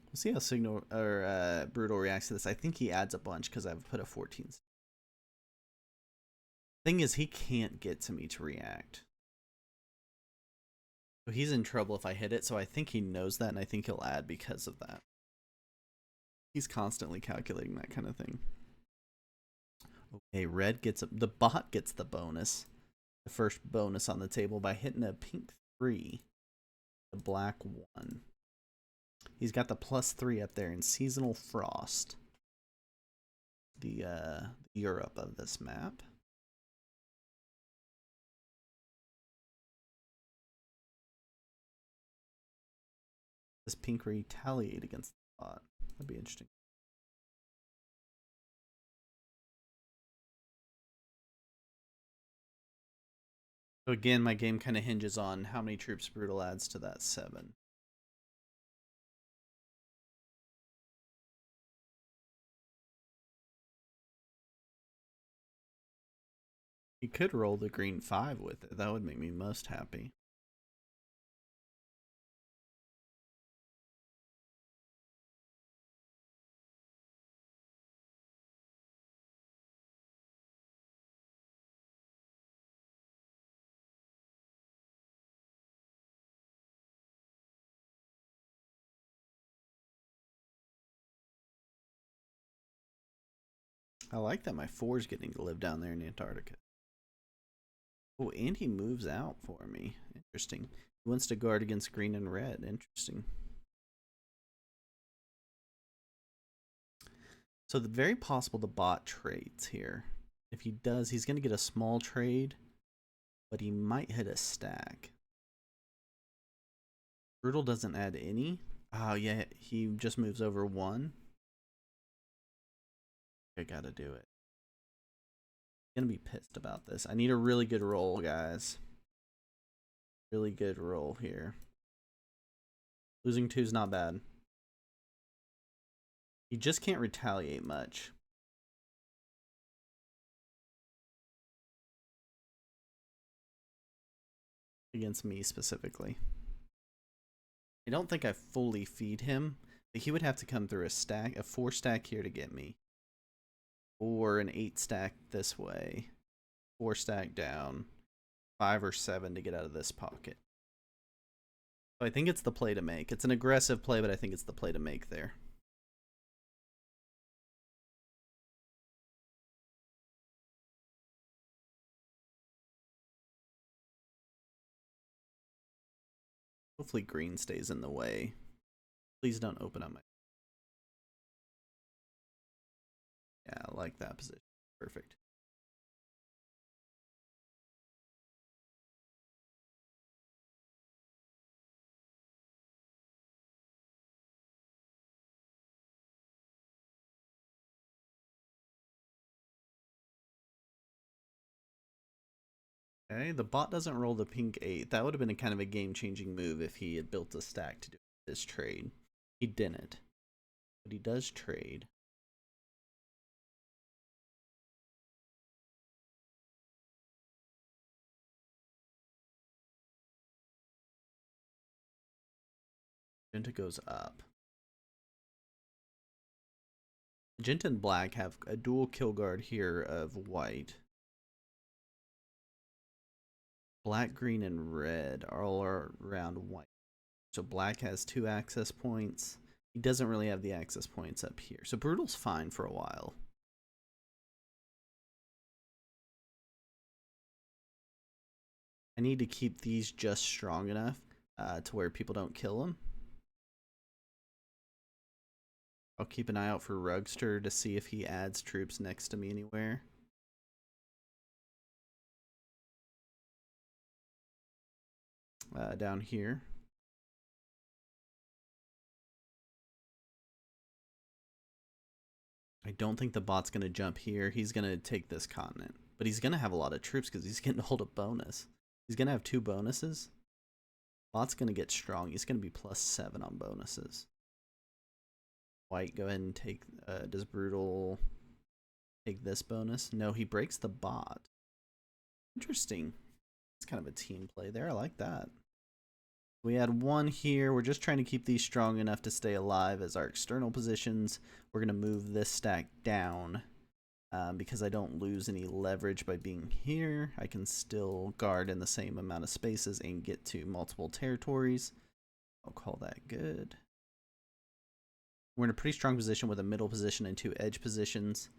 We'll see how Signal or Brutal reacts to this. I think he adds a bunch because I've put a 14. Thing is, he can't get to me to react. So he's in trouble if I hit it, so I think he knows that, and I think he'll add because of that. He's constantly calculating that kind of thing. Okay, red gets the bot gets the bonus. The first bonus on the table by hitting a pink 3. The black 1. He's got the +3 up there in Seasonal Frost. The Europe of this map. Does pink retaliate against the bot? That'd be interesting. So again, my game kind of hinges on how many troops Brutal adds to that 7. He could roll the green 5 with it. That would make me most happy. I like that my 4 is getting to live down there in Antarctica. Oh, and he moves out for me. Interesting. He wants to guard against green and red. Interesting. So the very possible the bot trades here. If he does, he's going to get a small trade, but he might hit a stack. Brutal doesn't add any. Oh yeah, he just moves over one. I gotta do it. I'm gonna be pissed about this. I need a really good roll, guys. Really good roll here. Losing 2 is not bad. You just can't retaliate much. Against me specifically. I don't think I fully feed him, but he would have to come through a 4 stack here to get me. Or an 8 stack this way. 4 stack down. 5 or 7 to get out of this pocket. So I think it's the play to make. It's an aggressive play, but I think it's the play to make there. Hopefully green stays in the way. Please don't open up my... Yeah, I like that position. Perfect. Okay, the bot doesn't roll the pink 8. That would have been a kind of a game-changing move if he had built a stack to do this trade. He didn't. But he does trade. Magenta goes up. Magenta and black have a dual kill guard here of white. Black, green, and red are all around white. So black has 2 access points. He doesn't really have the access points up here. So Brutal's fine for a while. I need to keep these just strong enough to where people don't kill him. I'll keep an eye out for Rugster to see if he adds troops next to me anywhere. Down here. I don't think the bot's going to jump here. He's going to take this continent. But he's going to have a lot of troops because he's getting to hold a bonus. He's going to have 2 bonuses. Bot's going to get strong. He's going to be +7 on bonuses. White, go ahead and take... does Brutal take this bonus? No, he breaks the bot. Interesting. It's kind of a team play there. I like that. We had 1 here. We're just trying to keep these strong enough to stay alive as our external positions. We're going to move this stack down because I don't lose any leverage by being here. I can still guard in the same amount of spaces and get to multiple territories. I'll call that good. We're in a pretty strong position with a middle position and 2 edge positions.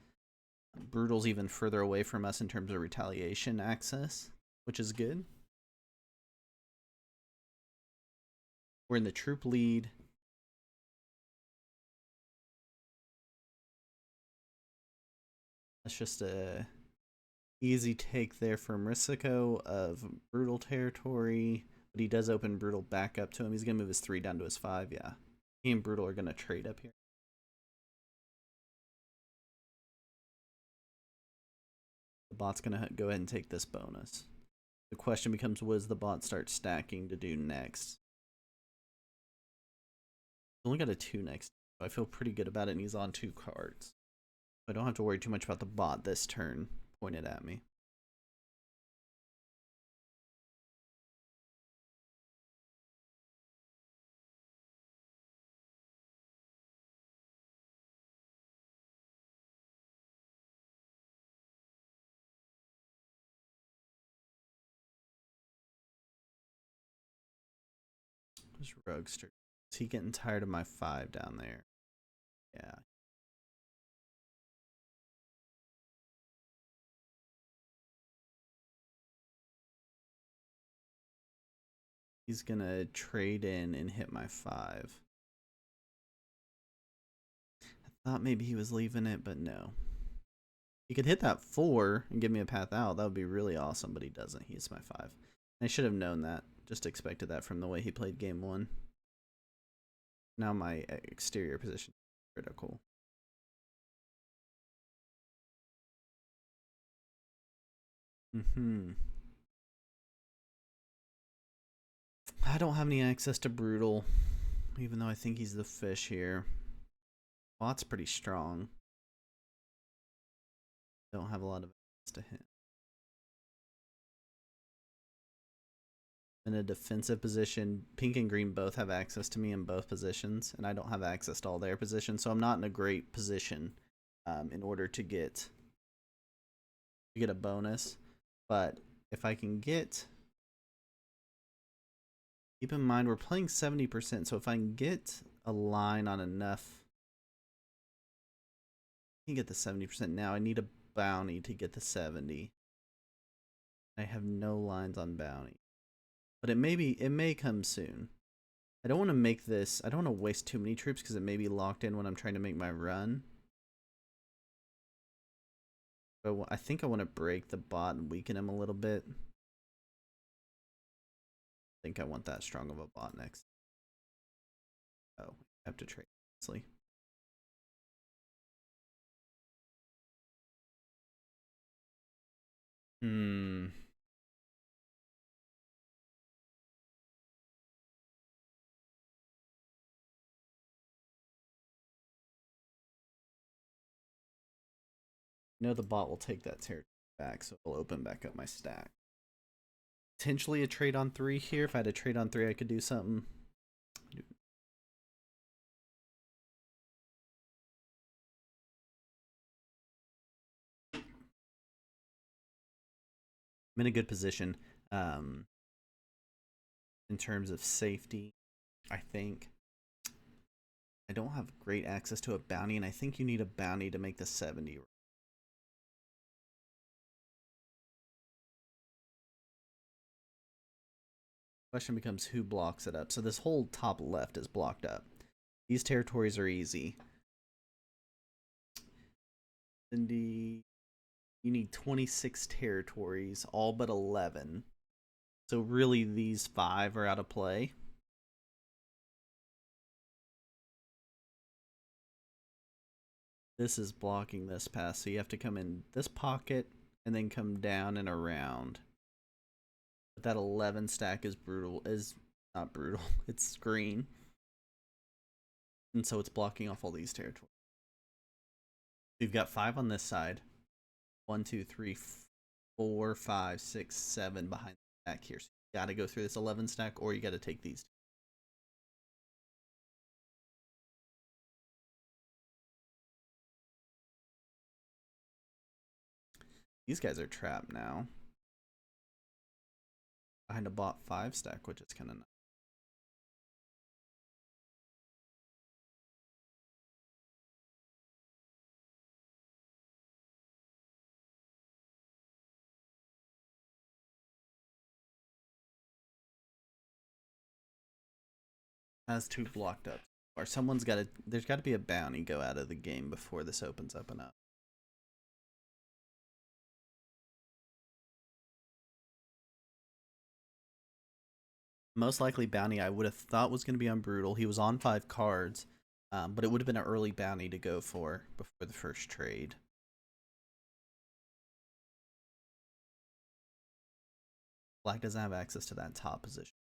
Brutal's even further away from us in terms of retaliation access, which is good. We're in the troop lead. That's just a easy take there from Risiko of Brutal territory. But he does open Brutal back up to him. He's going to move his 3 down to his 5, yeah. He and Brutal are going to trade up here. The bot's going to go ahead and take this bonus. The question becomes, what does the bot start stacking to do next? He's only got a 2 next. So I feel pretty good about it, and he's on 2 cards. I don't have to worry too much about the bot this turn pointed at me. Just Rugster. Is he getting tired of my 5 down there? Yeah. He's gonna trade in and hit my 5. I Thought maybe he was leaving it, but no. He could hit that 4 and give me a path out. That would be really awesome, but he doesn't. He's my 5. I should have known that. Just expected that from the way he played game 1. Now my exterior position is critical. I don't have any access to Brutal, even though I think he's the fish here. Bot's pretty strong. Don't have a lot of access to him. In a defensive position, pink and green both have access to me in both positions, and I don't have access to all their positions, so I'm not in a great position in order to get a bonus. But if I can get, keep in mind we're playing 70%, so if I can get a line on enough, I can get the 70% now. I need a bounty to get the 70. I have no lines on bounty, but it may come soon. I don't want to make this, I don't want to waste too many troops because it may be locked in when I'm trying to make my run. But I think I want to break the bot and weaken him a little bit. I think I want that strong of a bot next. Oh, I have to trade, honestly. I know the bot will take that territory back, so it'll open back up my stack. Potentially a trade on 3 here. If I had a trade on 3, I could do something. I'm in a good position in terms of safety, I think. I don't have great access to a bounty, and I think you need a bounty to make the 70. Question becomes who blocks it up. So this whole top left is blocked up. These territories are easy. You need 26 territories, all but 11. So really these 5 are out of play. This is blocking this pass, so you have to come in this pocket and then come down and around. But that 11 stack is not brutal, it's green. And so it's blocking off all these territories. We've got 5 on this side. 1, 2, 3, 4, 5, 6, 7 behind the stack here. So you gotta go through this 11 stack or you gotta take these. These guys are trapped now. Behind a bot 5 stack, which is kind of nice. Has 2 blocked up. Or there's got to be a bounty go out of the game before this opens up enough. Most likely bounty I would have thought was going to be on Brutal. He was on 5 cards, but it would have been an early bounty to go for before the first trade. Black doesn't have access to that top position.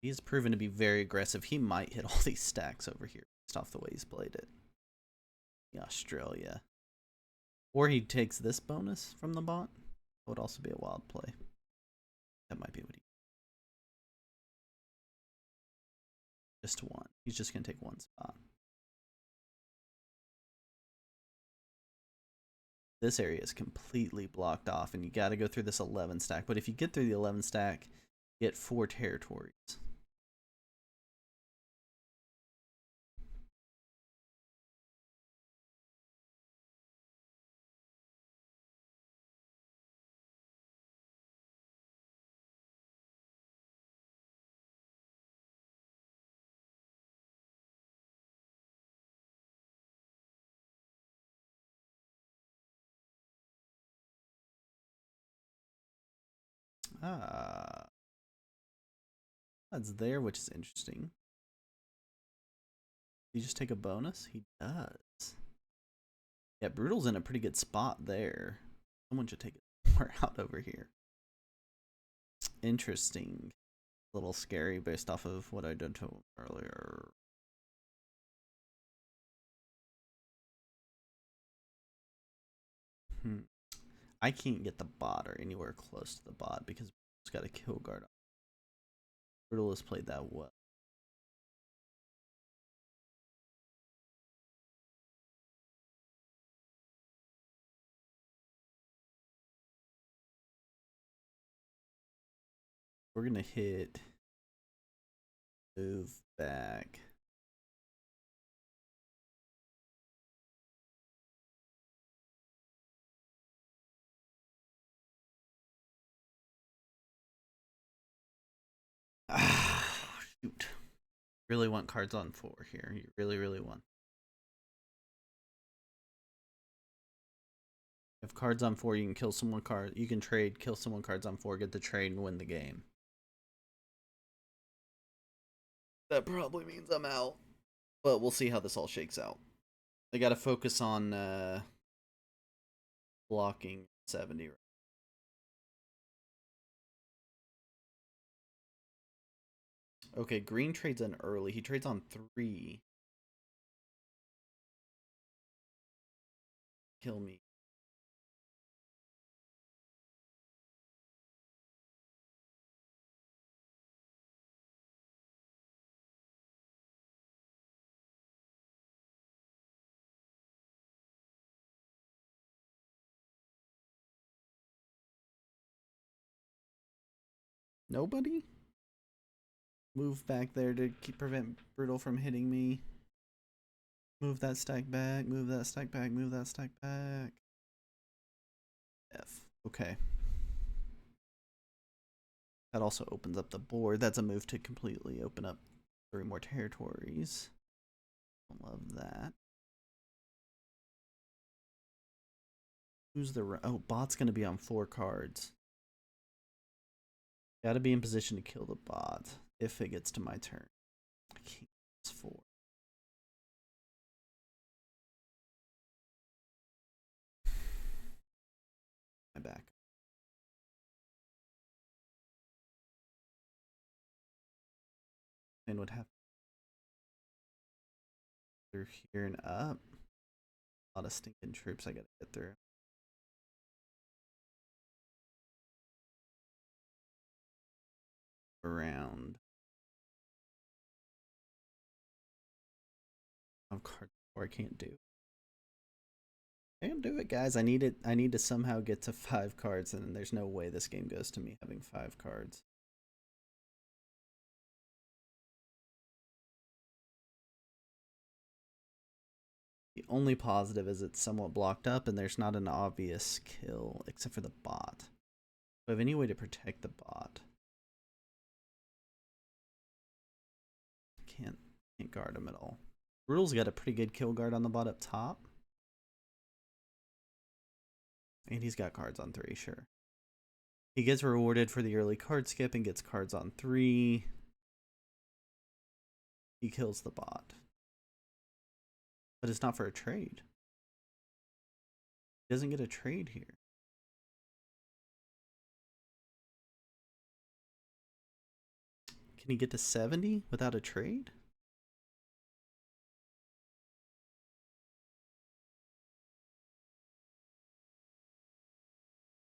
He's proven to be very aggressive. He might hit all these stacks over here based off the way he's played it. Australia. Or he takes this bonus from the bot. That would also be a wild play. That might be what he... Just 1. He's just going to take 1 spot. This area is completely blocked off, and you got to go through this 11 stack. But if you get through the 11 stack, you get 4 territories. Ah, that's there, which is interesting. Did he just take a bonus? He does. Yeah, Brutal's in a pretty good spot there. Someone should take it more out over here. Interesting. A little scary based off of what I did to him earlier. I can't get the bot or anywhere close to the bot because it's got a kill guard on. Brutal has played that well. We're gonna hit move back. Ah, shoot. Really want cards on 4 here. You really want. If cards on 4, you can kill someone card. You can trade, kill someone cards on 4, get the trade, and win the game. That probably means I'm out. But we'll see how this all shakes out. I gotta focus on blocking 70. Okay, green trades in early. He trades on 3. Kill me. Nobody? Move back there to prevent Brutal from hitting me. Move that stack back, move that stack back, move that stack back. F. Okay. That also opens up the board. That's a move to completely open up 3 more territories. Love that. Who's the... Oh, bot's going to be on 4 cards. Gotta be in position to kill the bot if it gets to my turn. I can't. It's 4. My back. And would have through here and up. A lot of stinking troops I gotta get through. Around. Of cards or I can't do. I can't do it, guys. I need it. I need to somehow get to 5 cards, and there's no way this game goes to me having 5 cards. The only positive is it's somewhat blocked up, and there's not an obvious kill except for the bot. Do I have any way to protect the bot? Can't guard him at all. Brutal's got a pretty good kill guard on the bot up top. And he's got cards on 3, sure. He gets rewarded for the early card skip and gets cards on 3. He kills the bot. But it's not for a trade. He doesn't get a trade here. Can he get to 70 without a trade?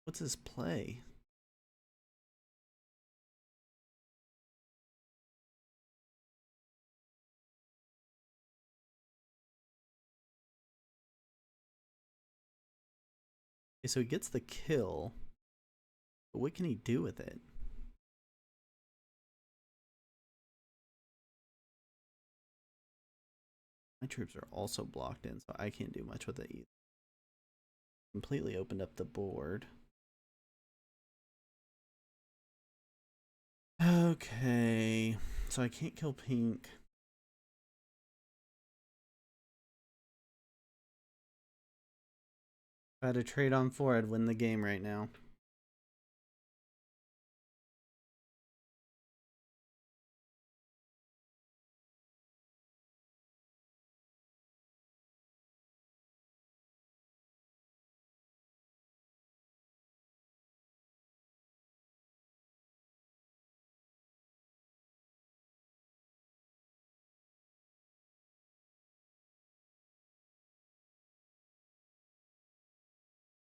What's his play? Okay, so he gets the kill. But what can he do with it? My troops are also blocked in, so I can't do much with it either. Completely opened up the board. Okay, so I can't kill pink. If I had a trade on 4, I'd win the game right now.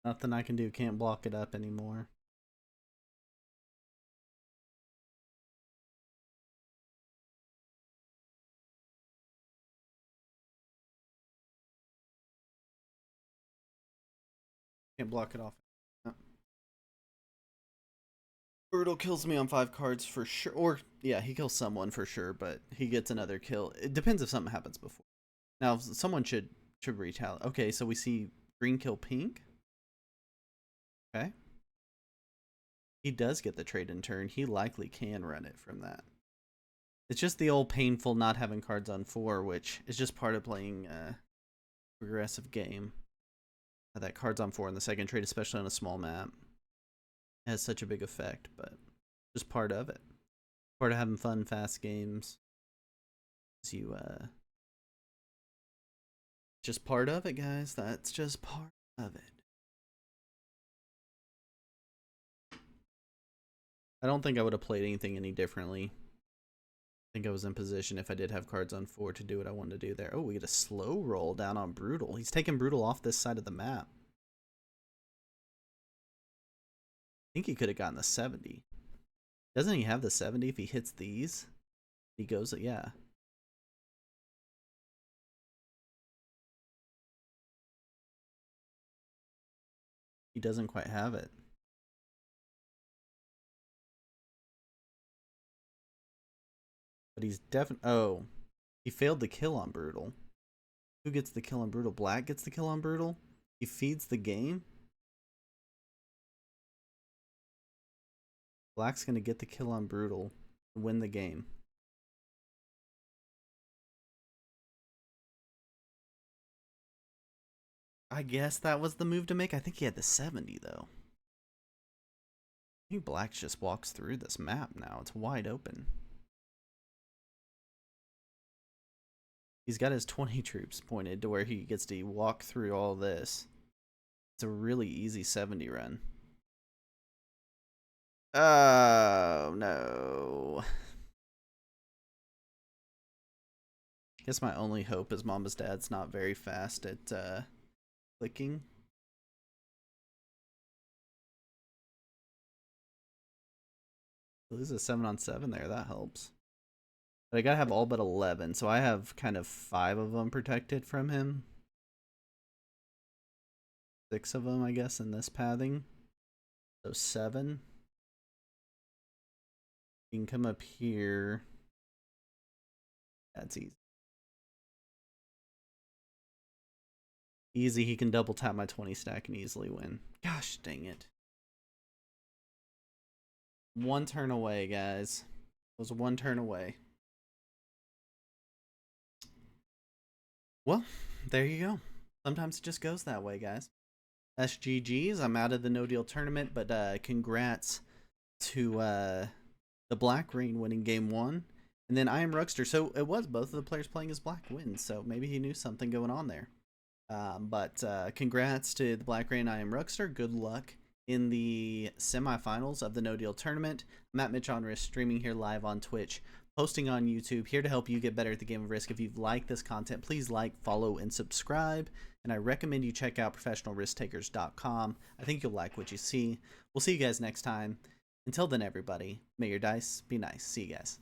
Nothing I can do. Can't block it up anymore. Can't block it off. No. Brutal kills me on 5 cards for sure. Or, yeah, he kills someone for sure, but he gets another kill. It depends if something happens before. Now, someone should retaliate. Okay, so we see green kill pink. Okay. He does get the trade in turn. He likely can run it from that. It's just the old painful not having cards on 4, which is just part of playing a progressive game. That cards on 4 in the second trade, especially on a small map, has such a big effect, but just part of it. Part of having fun, fast games. You, just part of it, guys. That's just part of it. I don't think I would have played anything any differently. I think I was in position if I did have cards on 4 to do what I wanted to do there. Oh, we get a slow roll down on Brutal. He's taking Brutal off this side of the map. I think he could have gotten the 70. Doesn't he have the 70 if he hits these? He goes, yeah. He doesn't quite have it. But he's definitely... Oh. He failed the kill on Brutal. Who gets the kill on Brutal? Black gets the kill on Brutal? He feeds the game? Black's going to get the kill on Brutal to win the game. I guess that was the move to make. I think he had the 70, though. I think Black just walks through this map now. It's wide open. He's got his 20 troops pointed to where he gets to walk through all this. It's a really easy 70 run. Oh, no. I guess my only hope is Mama's dad's not very fast at clicking. Lose a 7-on-7 there. That helps. But I gotta have all but 11, so I have kind of 5 of them protected from him. 6 of them, I guess, in this pathing. So 7. You can come up here. That's easy. Easy, he can double tap my 20 stack and easily win. Gosh dang it. 1 turn away, guys. It was 1 turn away. Well, there you go. Sometimes it just goes that way, guys. That's GG's. I'm out of the no deal tournament, but congrats to the Black Rain winning game 1. And then I am Rugster. So it was both of the players playing as Black wins. So maybe he knew something going on there. But congrats to the Black Rain. I am Rugster. Good luck in the semifinals of the No Deal tournament. I'm at Mitch on Risk, streaming here live on Twitch, posting on YouTube, here to help you get better at the game of Risk. If you've liked this content, please like, follow, and subscribe. And I recommend you check out professionalrisktakers.com. I think you'll like what you see. We'll see you guys next time. Until then, everybody, may your dice be nice. See you guys.